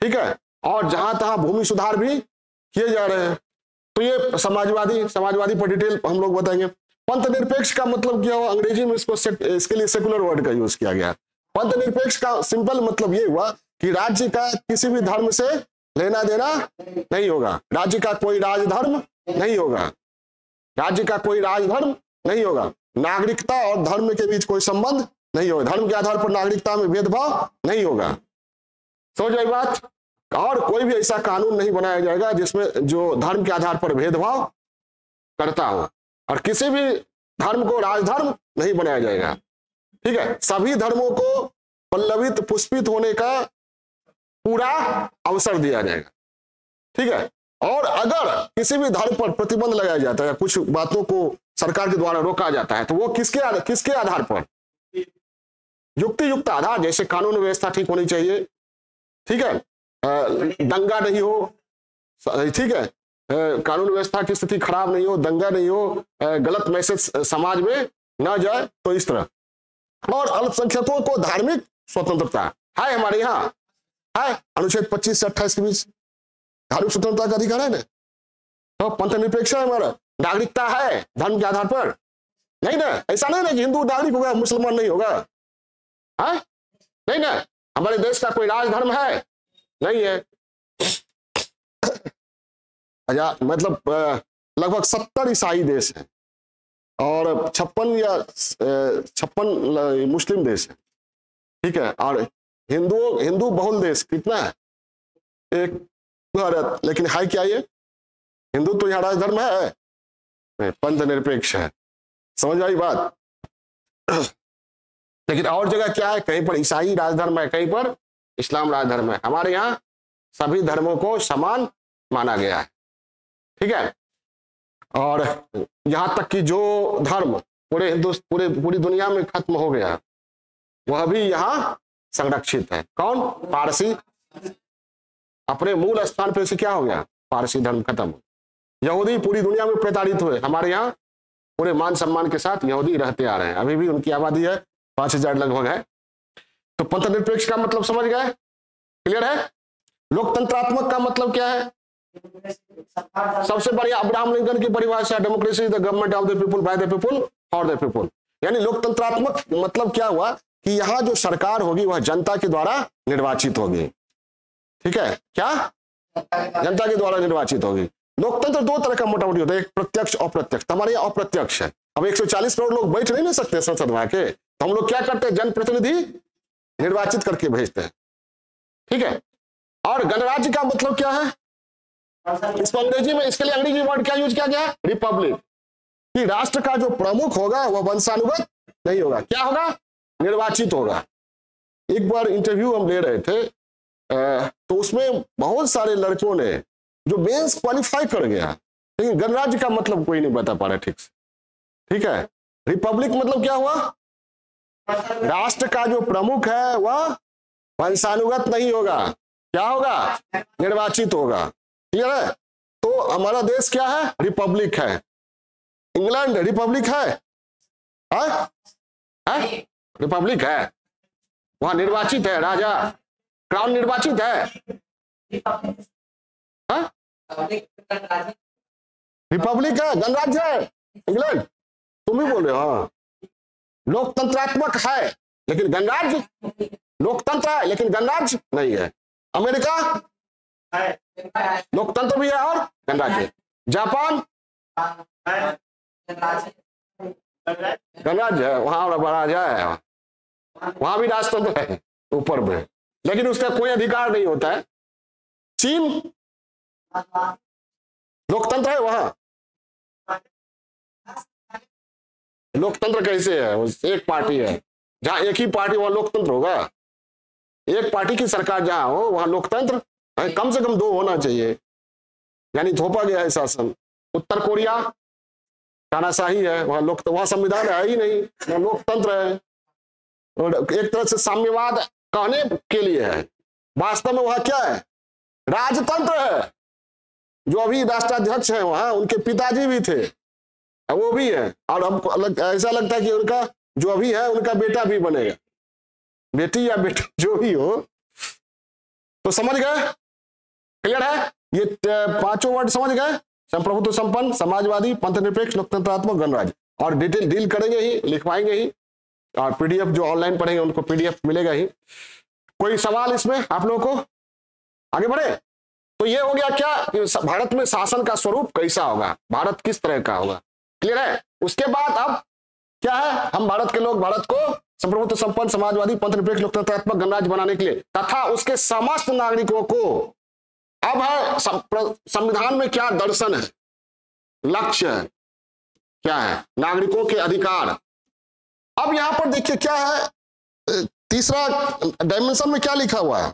Speaker 1: ठीक है, और जहां तहां भूमि सुधार भी किए जा रहे हैं। तो ये समाजवादी पर डिटेल हम लोग बताएंगे। पंथ निरपेक्ष का मतलब क्या हुआ? अंग्रेजी में इसके लिए सेकुलर वर्ड का यूज किया गया। पंथ निरपेक्ष का सिंपल मतलब ये हुआ कि राज्य का किसी भी धर्म से लेना देना नहीं होगा। राज्य का कोई राजधर्म नहीं होगा। राज्य का कोई राजधर्म नहीं होगा। नागरिकता और धर्म के बीच कोई संबंध नहीं होगा। धर्म के आधार पर नागरिकता में भेदभाव नहीं होगा। समझ आई बात? और कोई भी ऐसा कानून नहीं बनाया जाएगा जिसमें जो धर्म के आधार पर भेदभाव करता हो, और किसी भी धर्म को राजधर्म नहीं बनाया जाएगा, ठीक है। सभी धर्मों को पल्लवित पुष्पित होने का पूरा अवसर दिया जाएगा, ठीक है। और अगर किसी भी धर्म पर प्रतिबंध लगाया जाता है, कुछ बातों को सरकार के द्वारा रोका जाता है, तो वो किसके आधार पर? युक्ति युक्त आधार, जैसे कानून व्यवस्था ठीक होनी चाहिए, ठीक है, दंगा नहीं हो, ठीक है, कानून व्यवस्था की स्थिति खराब नहीं हो, दंगा नहीं हो, गलत मैसेज समाज में ना जाए, तो इस तरह। और अल्पसंख्यकों को धार्मिक स्वतंत्रता है हमारे यहाँ, है अनुच्छेद 25 से 28 के बीच धार्मिक स्वतंत्रता का अधिकार है ना। तो पंथ निरपेक्ष है हमारा। नागरिकता है धर्म के आधार पर? नहीं ना। ऐसा नहीं ना कि हिंदू नागरिक होगा मुसलमान नहीं होगा, है नहीं ना। हमारे देश का कोई राजधर्म है? नहीं है। मतलब लगभग 70 ईसाई देश है और 56 मुस्लिम देश है, ठीक है। और हिंदू बहुल देश कितना है? एक भारत। लेकिन है क्या ये? हिंदू तो यहाँ राजधर्म है? पंथ निरपेक्ष है। समझ आई बात? लेकिन और जगह क्या है? कहीं पर ईसाई राजधर्म है, कहीं पर इस्लाम राजधर्म है। हमारे यहाँ सभी धर्मों को समान माना गया है, ठीक है। और यहां तक कि जो धर्म पूरी दुनिया में खत्म हो गया वह भी यहाँ संरक्षित है। कौन? पारसी। अपने मूल स्थान पे से क्या हो गया? पारसी धर्म खत्म। यहूदी पूरी दुनिया में प्रताड़ित हुए, हमारे यहाँ पूरे मान सम्मान के साथ यहूदी रहते आ रहे हैं। अभी भी उनकी आबादी है 5000 लगभग है। तो पंथ निरपेक्ष का मतलब समझ गए? क्लियर है? लोकतंत्रात्मक का मतलब क्या है? सबसे बढ़िया अब्राहम लिंकन की परिभाषा, democracy the government of the people by the people for the people. यानी लोकतंत्रात्मक मतलब क्या हुआ कि यहाँ जो सरकार होगी वह जनता के द्वारा निर्वाचित होगी, ठीक है। क्या? जनता के द्वारा निर्वाचित होगी। लोकतंत्र दो तरह का मोटा मोटी होता है, एक प्रत्यक्ष अप्रत्यक्ष। हमारे यहाँ अप्रत्यक्ष है। अब 140 करोड़ लोग बैठ नहीं सकते संसद में आके, तो हम लोग क्या करते हैं? जनप्रतिनिधि निर्वाचित करके भेजते हैं, ठीक है। और गणराज्य का मतलब क्या है? इसको अंग्रेजी में, इसके लिए अंग्रेजी वर्ड क्या यूज किया गया है? रिपब्लिक। कि राष्ट्र का जो प्रमुख होगा वह वंशानुगत नहीं होगा, क्या होगा? निर्वाचित होगा। एक बार इंटरव्यू हम ले रहे थे तो उसमें बहुत सारे लड़कों ने जो मेंस क्वालिफाई कर गया, लेकिन गणराज्य का मतलब कोई नहीं बता पा रहा ठीक से, ठीक है। रिपब्लिक मतलब क्या हुआ? राष्ट्र का जो प्रमुख है वह वंशानुगत नहीं होगा, क्या होगा? निर्वाचित होगा, क्लियर है। तो हमारा देश क्या है? रिपब्लिक है। इंग्लैंड रिपब्लिक है? रिपब्लिक है, वहां निर्वाचित है राजा, क्राउन निर्वाचित है। रिपब्लिक है, गणराज्य है इंग्लैंड। तुम ही बोल रहे हो। हाँ, लोकतंत्रात्मक है लेकिन गणराज्य, लोकतंत्र है लेकिन गणराज्य नहीं है। अमेरिका लोकतंत्र भी है और गणराज्य। जापान गणराज्य है, वहां बड़ा राजा है, वहां भी राजतंत्र है ऊपर में, लेकिन उसका कोई अधिकार नहीं होता है। चीन लोकतंत्र है, वहां लोकतंत्र कैसे है? एक पार्टी है, जहां एक ही पार्टी वहां लोकतंत्र होगा। एक पार्टी की सरकार जहां हो वहां लोकतंत्र कम से कम 2 होना चाहिए, यानी थोपा गया है शासन। उत्तर कोरिया तानाशाही है, वहां संविधान है ही नहीं, वहां लोकतंत्र है। और एक तरह से साम्यवाद कहने के लिए है, वास्तव में वहां क्या है? राजतंत्र है। जो अभी राष्ट्राध्यक्ष है वहां, उनके पिताजी भी थे, वो भी है, और हमको ऐसा लगता है कि उनका जो अभी है उनका बेटा भी बनेगा, बेटी या बेटा जो भी हो। तो समझ गए? क्लियर है? ये 5 वर्ड समझ गए? संप्रभुत्व संपन्न, समाजवादी, पंथ निरपेक्ष, लोकतंत्रात्मक, गणराज्य। और डिटेल डील करेंगे ही, लिखवाएंगे ही, और पीडीएफ जो ऑनलाइन पढ़ेंगे उनको पीडीएफ मिलेगा ही। कोई सवाल इसमें आप लोगों को? आगे बढ़े। तो ये हो गया क्या कि भारत में शासन का स्वरूप कैसा होगा, भारत किस तरह का होगा। क्लियर है? उसके बाद अब क्या है? हम भारत के लोग भारत को संप्रभुत्व संपन्न, समाजवादी, पंथ निरपेक्ष, लोकतंत्रात्मक, गणराज्य बनाने के लिए तथा उसके समस्त नागरिकों को, अब है संविधान में क्या दर्शन है, लक्ष्य है, क्या है? नागरिकों के अधिकार। अब यहां पर देखिए क्या है, तीसरा डायमेंशन में क्या लिखा हुआ है?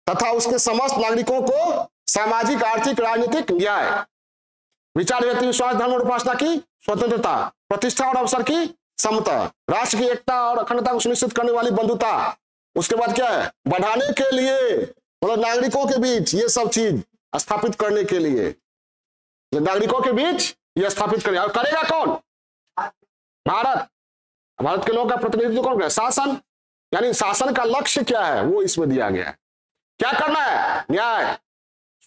Speaker 1: तथा उसके समस्त नागरिकों को सामाजिक, आर्थिक, राजनीतिक न्याय, विचार, व्यक्ति, विश्वास, धर्म और उपासना की स्वतंत्रता, प्रतिष्ठा और अवसर की समता, राष्ट्र की एकता और अखंडता को सुनिश्चित करने वाली बंधुता। उसके बाद क्या है? बढ़ाने के लिए, मतलब नागरिकों के बीच ये सब चीज स्थापित करने के लिए, नागरिकों के बीच ये स्थापित करेगा। और करेगा कौन? भारत। भारत के लोगों का प्रतिनिधित्व कौन करेगा? शासन। यानी शासन का लक्ष्य क्या है वो इसमें दिया गया है। क्या करना है? न्याय,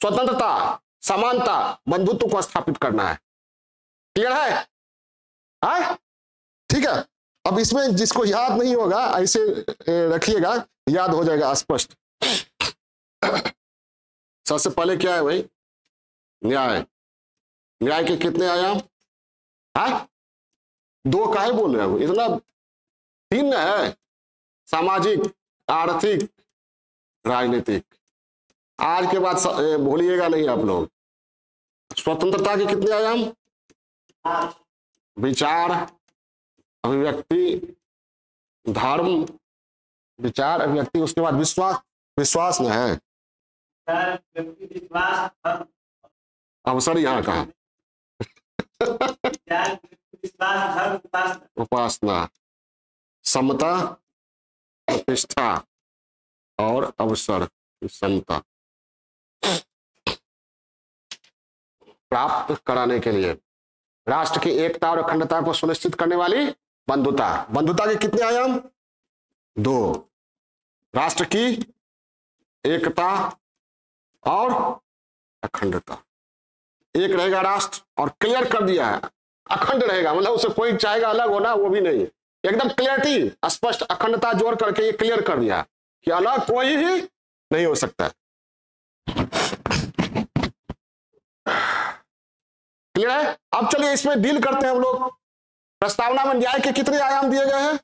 Speaker 1: स्वतंत्रता, समानता, बंधुत्व को स्थापित करना है। क्लियर है? हाँ ठीक है। अब इसमें जिसको याद नहीं होगा ऐसे रखिएगा, याद हो जाएगा स्पष्ट। सबसे पहले क्या है भाई? न्याय। न्याय के कितने आयाम? हाँ दो काहे बोल रहे हो इतना? तीन है, सामाजिक, आर्थिक, राजनीतिक। आज के बाद भूलिएगा नहीं आप लोग। स्वतंत्रता के कितने आयाम? विचार, अभिव्यक्ति, धर्म, विचार, अभिव्यक्ति, उसके बाद विश्वास। विश्वास न है, अवसर यहाँ कहा उपासना, समता, प्रतिष्ठा और अवसर, समता प्राप्त कराने के लिए राष्ट्र की एकता और अखंडता को सुनिश्चित करने वाली बंधुता। बंधुता के कितने आयाम? दो, राष्ट्र की एकता और अखंडता। एक रहेगा राष्ट्र, और क्लियर कर दिया है अखंड रहेगा, मतलब उसे कोई चाहेगा अलग होना वो भी नहीं, एकदम क्लियरिटी स्पष्ट, अखंडता जोड़ करके ये क्लियर कर दिया कि अलग कोई ही नहीं हो सकता। क्लियर है? अब चलिए इसमें डील करते हैं हम लोग। प्रस्तावना में न्याय के कितने आयाम दिए गए हैं?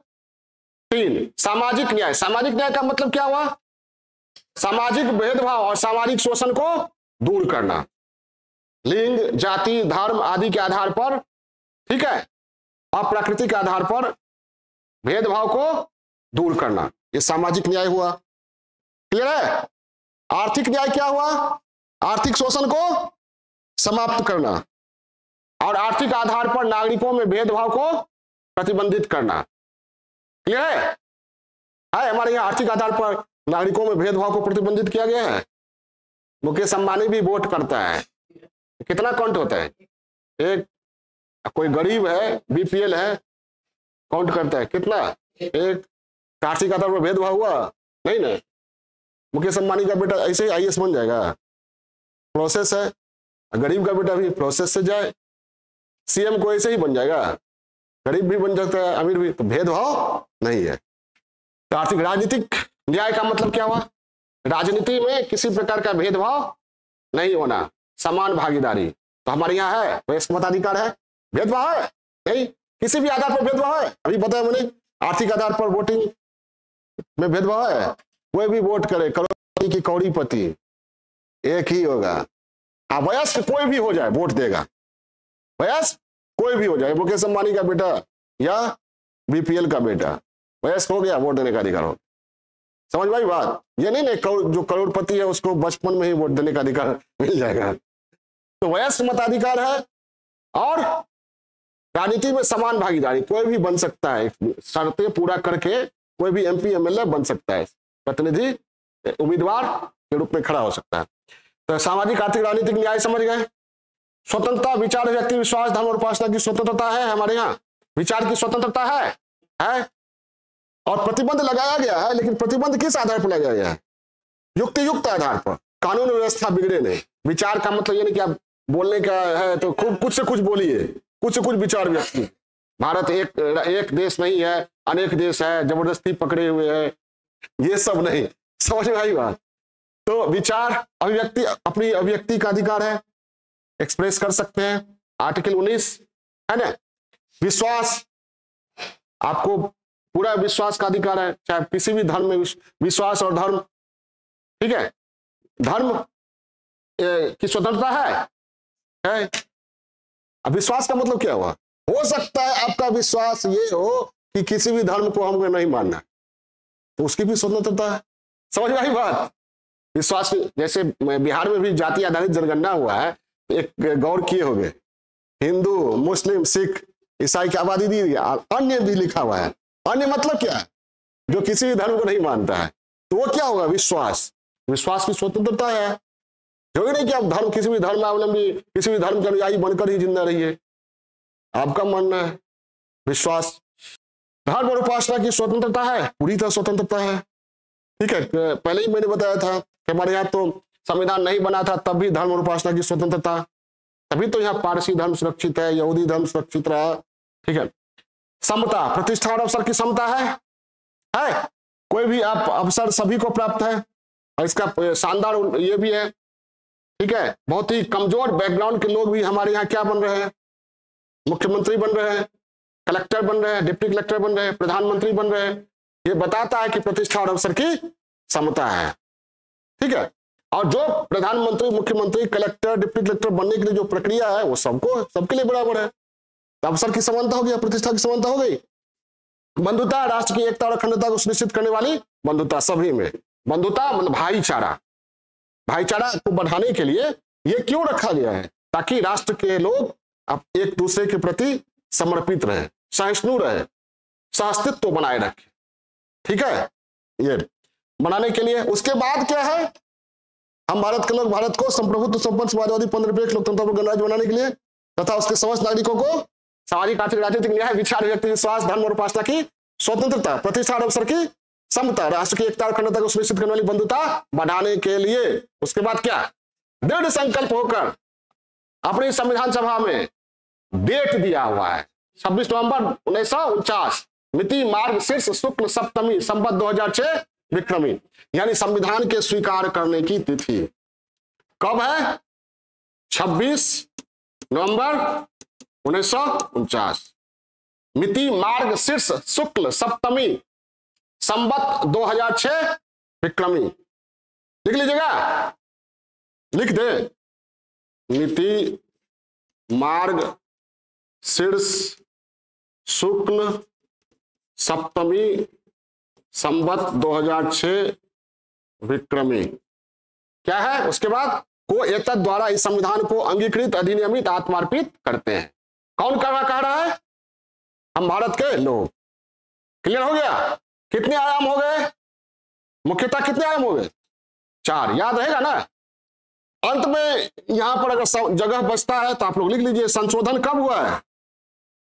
Speaker 1: तीन। सामाजिक न्याय। सामाजिक न्याय का मतलब क्या हुआ? सामाजिक भेदभाव और सामाजिक शोषण को दूर करना, लिंग, जाति, धर्म आदि के आधार पर, ठीक है, अप्राकृतिक आधार पर भेदभाव को दूर करना, ये सामाजिक न्याय हुआ। क्लियर है? आर्थिक न्याय क्या हुआ? आर्थिक शोषण को समाप्त करना और आर्थिक आधार पर नागरिकों में भेदभाव को प्रतिबंधित करना। क्लियर है? हमारे यहाँ आर्थिक आधार पर नागरिकों में भेदभाव को प्रतिबंधित किया गया है। मुकेश अंबानी भी वोट करता है, कितना काउंट होता है? एक कोई गरीब है, बीपीएल है, काउंट करता है कितना? एक। आर्थिक आधार पर भेदभाव हुआ नहीं ना? मुकेश अंबानी का बेटा ऐसे ही आईएएस बन जाएगा? प्रोसेस है। गरीब का बेटा भी प्रोसेस से जाए, सीएम को ऐसे ही बन जाएगा, गरीब भी बन सकता है, अमीर भी। तो भेदभाव नहीं है। तो आर्थिक राजनीतिक न्याय का मतलब क्या हुआ? राजनीति में किसी प्रकार का भेदभाव नहीं होना, समान भागीदारी। तो हमारे यहाँ है वयस्क मताधिकार है, भेदभाव है नहीं, किसी भी आधार पर भेदभाव है? अभी बताया मैंने, आर्थिक आधार पर वोटिंग में भेदभाव है। कोई भी वोट करे, करोड़पति की कौड़ीपति एक ही होगा। हाँ, वयस्क कोई भी हो जाए वोट देगा, वयस्क कोई भी हो जाए, मुकेश अंबानी का बेटा या बीपीएल का बेटा, वयस्क हो गया, वोट देने का अधिकार हो। समझ भाई बात? ये नहीं जो करोड़पति है उसको बचपन में ही वोट देने का अधिकार मिल जाएगा। तो वयस्क मताधिकार है और राजनीति में समान भागीदारी, कोई भी बन सकता है, शर्तें पूरा करके कोई भी एमपी एमएलए बन सकता है, प्रतिनिधि उम्मीदवार के रूप में खड़ा हो सकता है। तो सामाजिक, आर्थिक, राजनीतिक न्याय समझ गए। स्वतंत्रता, विचार, व्यक्ति, विश्वास, धर्म और उपासना की स्वतंत्रता है हमारे यहाँ। विचार की स्वतंत्रता है और प्रतिबंध लगाया गया है, लेकिन प्रतिबंध किस आधार पर लगाया गया है? युक्त आधार पर, कानून व्यवस्था बिगड़े नहीं। विचार का मतलब ये नहीं कि आप बोलने का है तो खूब कुछ से कुछ बोलिए, कुछ से कुछ विचार व्यक्ति। भारत एक देश नहीं है, अनेक देश है, जबरदस्ती पकड़े हुए हैं, ये सब नहीं। समझ में आई बात? तो विचार, अभिव्यक्ति, अपनी अभिव्यक्ति का अधिकार है, एक्सप्रेस कर सकते हैं, आर्टिकल 19 है ना। विश्वास, आपको पूरा विश्वास का अधिकार है, चाहे किसी भी धर्म में विश्वास और धर्म, ठीक है। धर्म की स्वतंत्रता है। अब विश्वास का मतलब क्या हुआ? हो सकता है आपका विश्वास ये हो कि किसी भी धर्म को हमको नहीं मानना, तो उसकी भी स्वतंत्रता है। समझ में आई बात? विश्वास, जैसे बिहार में भी जाति आधारित जनगणना हुआ है, एक गौर किए होंगे, हिंदू, मुस्लिम, सिख, ईसाई की आबादी दी गई, अन्य भी लिखा हुआ है। अन्य मतलब क्या है? जो किसी भी धर्म को नहीं मानता है, तो वो क्या होगा? विश्वास। विश्वास की स्वतंत्रता है, जो नहीं कि आप धर्म, किसी भी धर्मावलंबी, किसी भी धर्म के अनुयायी बनकर ही जिंदा रहिए, आपका मानना है। विश्वास, धर्म और उपासना की स्वतंत्रता है, पूरी तरह स्वतंत्रता है, ठीक है। पहले ही मैंने बताया था कि हमारे यहाँ तो संविधान नहीं बना था, तब भी धर्म और उपासना की स्वतंत्रता तभी तो यहाँ पारसी धर्म सुरक्षित है, यहूदी धर्म सुरक्षित रहा। ठीक है। समता, प्रतिष्ठा और अवसर की समता है? कोई भी आप अवसर सभी को प्राप्त है, और इसका शानदार ये भी है। ठीक है। बहुत ही कमजोर बैकग्राउंड के लोग भी हमारे यहाँ क्या बन रहे हैं? मुख्यमंत्री बन रहे हैं, कलेक्टर बन रहे हैं, डिप्टी कलेक्टर बन रहे हैं, प्रधानमंत्री बन रहे हैं। ये बताता है कि प्रतिष्ठा और अवसर की समता है। ठीक है। और जो प्रधानमंत्री, मुख्यमंत्री, कलेक्टर, डिप्टी कलेक्टर बनने के लिए जो प्रक्रिया है वो सबके लिए बराबर है। तो अवसर की समानता हो गया, प्रतिष्ठा की समानता हो गई। बंधुता, राष्ट्र की एकता और अखंडता को सुनिश्चित करने वाली बंधुता, सभी में बंधुता मतलब भाईचारा। भाईचारा को बढ़ाने के लिए ये क्यों रखा गया है? ताकि राष्ट्र के लोग अब एक दूसरे के प्रति समर्पित रहे, सहिष्णु रहे, सहअस्तित्व बनाए रखे। ठीक है। ये बनाने के लिए उसके बाद क्या है? हम भारत के लोग भारत को संप्रभुत्व, संपन्न, समाजवादी, पंथनिरपेक्ष, लोकतंत्र और गणराज्य बनाने के लिए तथा उसके समस्त नागरिकों को सामाजिक, आर्थिक, राजनीतिक न्याय, विचार, व्यक्ति विश्वास, धर्म और उपासना की स्वतंत्रता, प्रतिष्ठा और अवसर की समता, राष्ट्र की एकता और अखंडता को सुनिश्चित करने वाली बंधुता बढ़ाने के लिए। उसके बाद क्या? दृढ़ संकल्प होकर अपनी संविधान सभा में डेट दिया हुआ है 26 नवंबर 1949, मिति मार्गशीर्ष शुक्ल सप्तमी संवत 2006 विक्रमी, यानी संविधान के स्वीकार करने की तिथि कब है? 26 नवंबर 1949, मिति मार्गशीर्ष शुक्ल सप्तमी संवत 2006 विक्रमी। लिख लीजिएगा, लिख दे। मिति मार्ग शीर्ष शुक्ल सप्तमी संवत 2006 विक्रमी क्या है? उसके बाद को एतद द्वारा इस संविधान को अंगीकृत, अधिनियमित, आत्मार्पित करते हैं। कौन कह रहा है? हम भारत के लोग। क्लियर हो गया? कितने आयाम हो गए? मुख्यतः कितने आयाम हो गए? 4। याद रहेगा ना? अंत में यहां पर अगर जगह बचता है तो आप लोग लिख लीजिए। संशोधन कब हुआ है?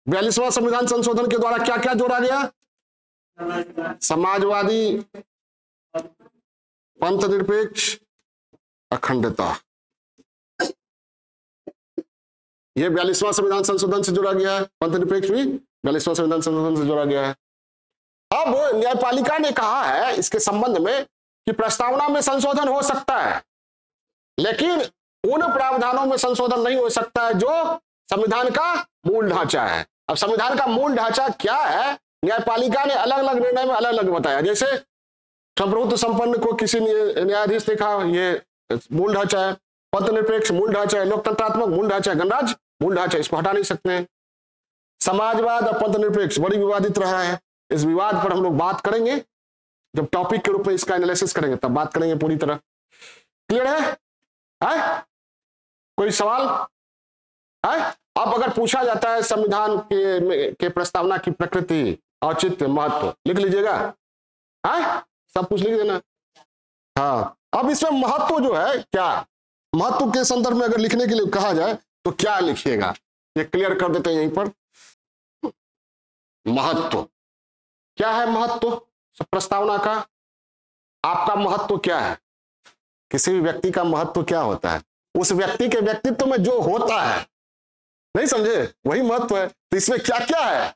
Speaker 1: 42वां संविधान संशोधन के द्वारा क्या क्या जोड़ा गया? समाजवादी, पंथनिरपेक्ष, अखंडता। ये 42वां संविधान संशोधन से जोड़ा गया है। पंथनिरपेक्ष भी 42वां संविधान संशोधन से जोड़ा गया है। अब न्यायपालिका ने कहा है इसके संबंध में कि प्रस्तावना में संशोधन हो सकता है, लेकिन उन प्रावधानों में संशोधन नहीं हो सकता है जो संविधान का मूल ढांचा है। अब संविधान का मूल ढांचा क्या है? न्यायपालिका ने अलग अलग निर्णय में अलग अलग बताया। जैसे संप्रभुत्व संपन्न को किसी न्यायाधीश ने कहा ये मूल ढांचा है, पंथनिरपेक्ष मूल ढांचा है, लोकतंत्रात्मक मूल ढांचा है, गणराज्य मूल ढांचा, इसको हटा नहीं सकते हैं। समाजवाद और पंथनिरपेक्ष बड़ी विवादित रहा है। इस विवाद पर हम लोग बात करेंगे जब टॉपिक के रूप में इसका एनालिसिस करेंगे, तब बात करेंगे पूरी तरह। क्लियर है? कोई सवाल है? अब अगर पूछा जाता है संविधान के प्रस्तावना की प्रकृति, औचित्य, महत्व, लिख लीजिएगा। सब कुछ लिख देना। हाँ, अब इसमें महत्व जो है क्या, महत्व के संदर्भ में अगर लिखने के लिए कहा जाए तो क्या लिखिएगा, ये क्लियर कर देते हैं यहीं पर। महत्व क्या है? महत्व प्रस्तावना का आपका महत्व क्या है? किसी भी व्यक्ति का महत्व क्या होता है? उस व्यक्ति के व्यक्तित्व में जो होता है, नहीं समझे, वही महत्व है। तो इसमें क्या क्या है?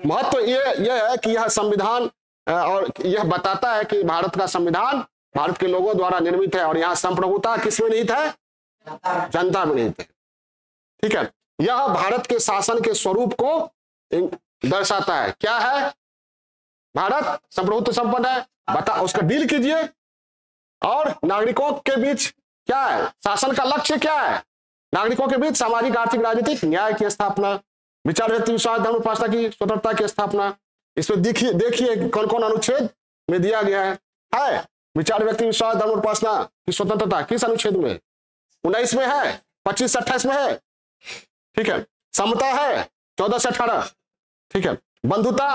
Speaker 1: महत्व ये है कि यह संविधान और यह बताता है कि भारत का संविधान भारत के लोगों द्वारा निर्मित है और यहाँ संप्रभुता किसमें निहित है? जनता में निहित है। ठीक है। यह भारत के शासन के स्वरूप को दर्शाता है। क्या है? भारत संप्रभुत्व संपन्न है, बता उसका डील कीजिए। और नागरिकों के बीच क्या है? शासन का लक्ष्य क्या है? नागरिकों के बीच सामाजिक, आर्थिक, राजनीतिक न्याय की स्थापना, विचार, व्यक्ति विश्वास, धर्म, उपासना की स्वतंत्रता की स्थापना। इसमें देखिए कौन कौन अनुच्छेद में दिया गया है। विचार, व्यक्ति विश्वास, धर्म, उपासना की स्वतंत्रता किस अनुच्छेद में? 19 में है, 25 से 28 में है। ठीक है। समता है 14 से 18। ठीक है। बंधुता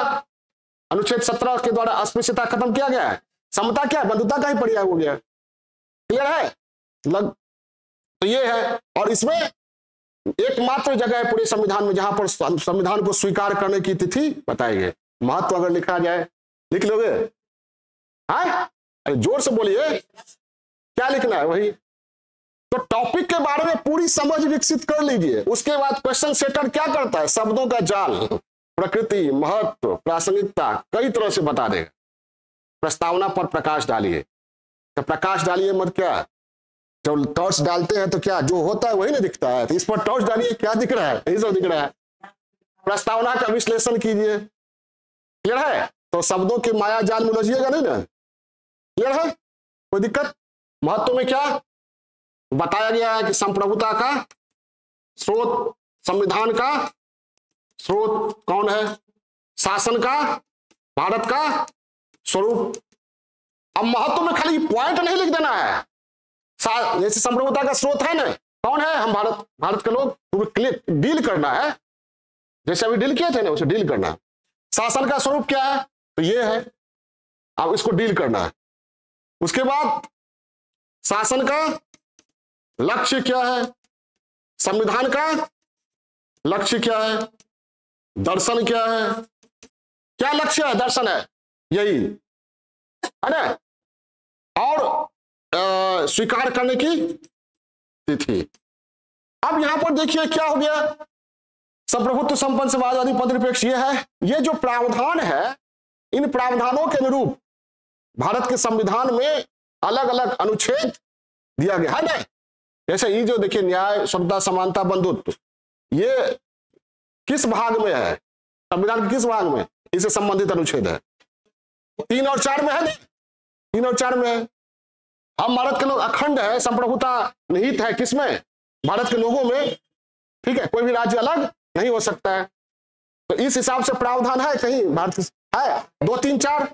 Speaker 1: अनुच्छेद 17 के द्वारा अस्पृश्यता खत्म किया गया है। समता क्या है? बंधुता का ही पर्याय हो गया। क्लियर है? तो ये है। और इसमें एकमात्र जगह है पूरे संविधान में जहां पर संविधान को स्वीकार करने की तिथि बताई गई। महत्व अगर लिखा जाए, लिख लोगे? अरे जोर से बोलिए, क्या लिखना है? वही तो टॉपिक के बारे में पूरी समझ विकसित कर लीजिए। उसके बाद क्वेश्चन सेटर क्या करता है, शब्दों का जाल, प्रकृति, महत्व, प्रासंगिकता कई तरह से बता देगा। प्रस्तावना पर प्रकाश डालिए, तो प्रकाश डालिए मत क्या, जब टॉर्च डालते हैं तो क्या जो होता है वही ना दिखता है, तो इस पर टॉर्च डालिए, क्या दिख रहा है, यही सब दिख रहा है। प्रस्तावना का विश्लेषण कीजिए, क्लियर है। तो शब्दों के माया जाल में उलझिएगा नहीं ना, क्लियर है, कोई दिक्कत। महत्व में क्या बताया गया है कि संप्रभुता का स्रोत, संविधान का स्रोत कौन है, शासन का, भारत का स्वरूप। अब महत्व में खाली पॉइंट नहीं लिख देना है, जैसे संप्रभुता का स्रोत है ना, कौन है, हम भारत के लोग, डील करना है, जैसे अभी डील किए थे ना उसे डील करना है। शासन का स्वरूप क्या है, तो ये है, अब इसको डील करना है। उसके बाद शासन का लक्ष्य क्या है, संविधान का लक्ष्य क्या है, दर्शन क्या है, क्या लक्ष्य है, दर्शन है, यही है ना, और स्वीकार करने की तिथि। अब यहां पर देखिए क्या हो गया, संप्रभुत्व, संपन्न समाज, अधिपति, निरपेक्ष, ये है, ये जो प्रावधान है, इन प्रावधानों के अनुरूप भारत के संविधान में अलग अलग अनुच्छेद दिया गया है ना। जैसे ये जो देखिए न्याय, समता, समानता, बंधुत्व, ये किस भाग में है, संविधान के किस भाग में इससे संबंधित अनुच्छेद है, 3 और 4 में है ना, 3 और 4 में है। हम भारत के लोग अखंड है, संप्रभुता निहित है किसमें, भारत के लोगों में, ठीक है, कोई भी राज्य अलग नहीं हो सकता है। तो इस हिसाब से प्रावधान है कहीं भारत है, 2, 3, 4,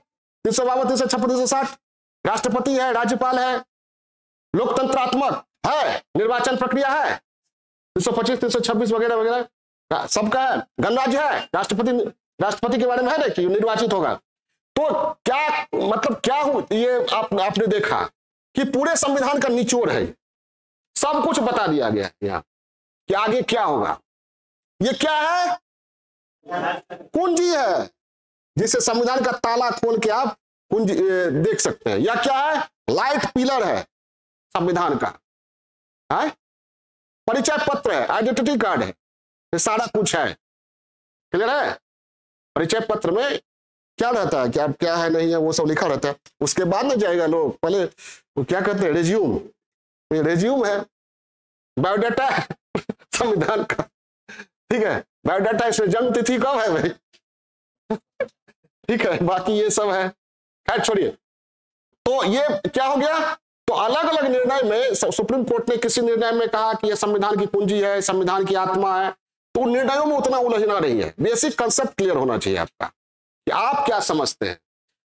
Speaker 1: 352, 356, 360, राष्ट्रपति है, राज्यपाल है, लोकतंत्रात्मक है, निर्वाचन प्रक्रिया है, 325, 326 वगैरह वगैरह सबका है, गणराज्य है, राष्ट्रपति के बारे में है ना कि निर्वाचित होगा। तो क्या मतलब क्या हो, ये आपने देखा कि पूरे संविधान का निचोड़ है, सब कुछ बता दिया गया है यहाँ कि आगे क्या होगा। ये क्या है, कुंजी है, जिसे संविधान का ताला खोल के आप कुंजी देख सकते हैं। या क्या है, लाइट पिलर है संविधान का, है परिचय पत्र है, आइडेंटिटी कार्ड है, ये सारा कुछ है, क्लियर है। परिचय पत्र में क्या रहता है कि आप क्या है नहीं है वो सब लिखा रहता है। उसके बाद में जाएगा लोग, पहले वो क्या कहते हैं, रेज्यूम, ये रेज्यूम है, बायोडाटा है संविधान का, ठीक है, बायोडाटा, इसमें जन्म तिथि कब है भाई, ठीक है, बाकी ये सब है, खैर छोड़िए। तो ये क्या हो गया, तो अलग अलग निर्णय में सुप्रीम कोर्ट ने किसी निर्णय में कहा कि यह संविधान की कुंजी है, संविधान की आत्मा है, तो निर्णयों में उतना उलझना नहीं है, बेसिक कंसेप्ट क्लियर होना चाहिए आपका कि आप क्या समझते हैं।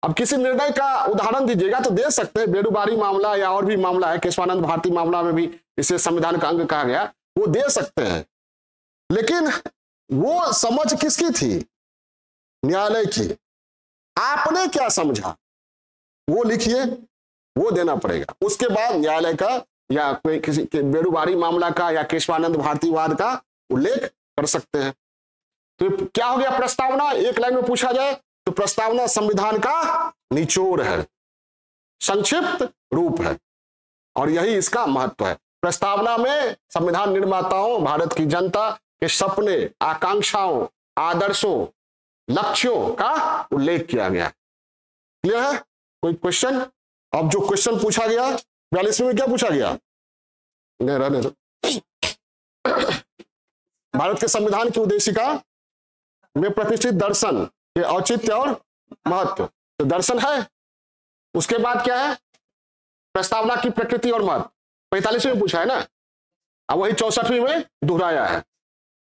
Speaker 1: अब किसी निर्णय का उदाहरण दीजिएगा तो दे सकते हैं, बेरुबारी मामला या और भी मामला है, केशवानंद भारती मामला में भी इसे संविधान का अंग कहा गया, वो दे सकते हैं, लेकिन वो समझ किसकी थी, न्यायालय की। आपने क्या समझा वो लिखिए, वो देना पड़ेगा। उसके बाद न्यायालय का या कोई किसी के बेरुबारी मामला का या केशवानंद भारतीवाद का उल्लेख कर सकते हैं। तो क्या हो गया, प्रस्तावना एक लाइन में पूछा जाए तो प्रस्तावना संविधान का निचोड़ है, संक्षिप्त रूप है, और यही इसका महत्व है। प्रस्तावना में संविधान निर्माताओं, भारत की जनता के सपने, आकांक्षाओं, आदर्शों, लक्ष्यों का उल्लेख किया गया। क्लियर है, कोई क्वेश्चन? अब जो क्वेश्चन पूछा गया 42वें में क्या पूछा गया, नहीं रहने दो। भारत के संविधान की उद्देशिका में प्रतिष्ठित दर्शन के औचित्य और महत्व, तो दर्शन है। उसके बाद क्या है, प्रस्तावना की प्रकृति और महत्व, 45वें में पूछा है ना, अब वही 64वीं में दोहराया है,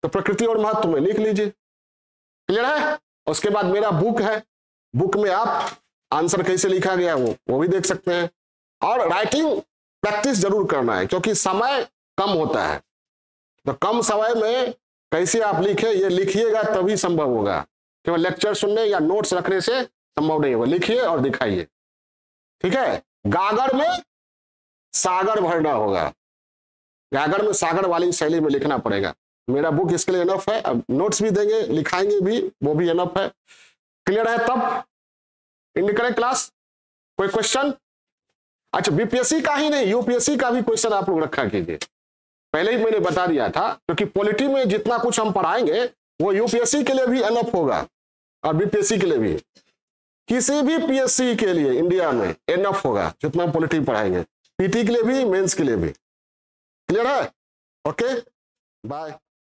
Speaker 1: तो प्रकृति और महत्व में लिख लीजिए। क्लियर है। उसके बाद मेरा बुक है, बुक में आप आंसर कैसे लिखा गया वो भी देख सकते हैं। और राइटिंग प्रैक्टिस जरूर करना है, क्योंकि समय कम होता है, तो कम समय में कैसे आप लिखे, ये लिखिएगा तभी संभव होगा, केवल लेक्चर सुनने या नोट्स रखने से संभव नहीं होगा। लिखिए और दिखाइए, ठीक है। गागर में सागर भरना होगा, गागर में सागर वाली शैली में लिखना पड़ेगा। मेरा बुक इसके लिए इनफ है, अब नोट्स भी देंगे, लिखाएंगे भी, वो भी इनफ है। क्लियर है। तब इन करें क्लास, कोई क्वेश्चन? अच्छा, बीपीएससी का ही नहीं, यूपीएससी का भी क्वेश्चन आप लोग रखा कीजिए। पहले ही मैंने बता दिया था, क्योंकि पॉलिटी में जितना कुछ हम पढ़ाएंगे वो यूपीएससी के लिए भी एनफ होगा और बीपीएससी के लिए भी, किसी भी पीएससी के लिए इंडिया में एनफ होगा जितना पॉलिटी पढ़ाएंगे, पीटी के लिए भी, मेंस के लिए भी। क्लियर है? Okay, bye.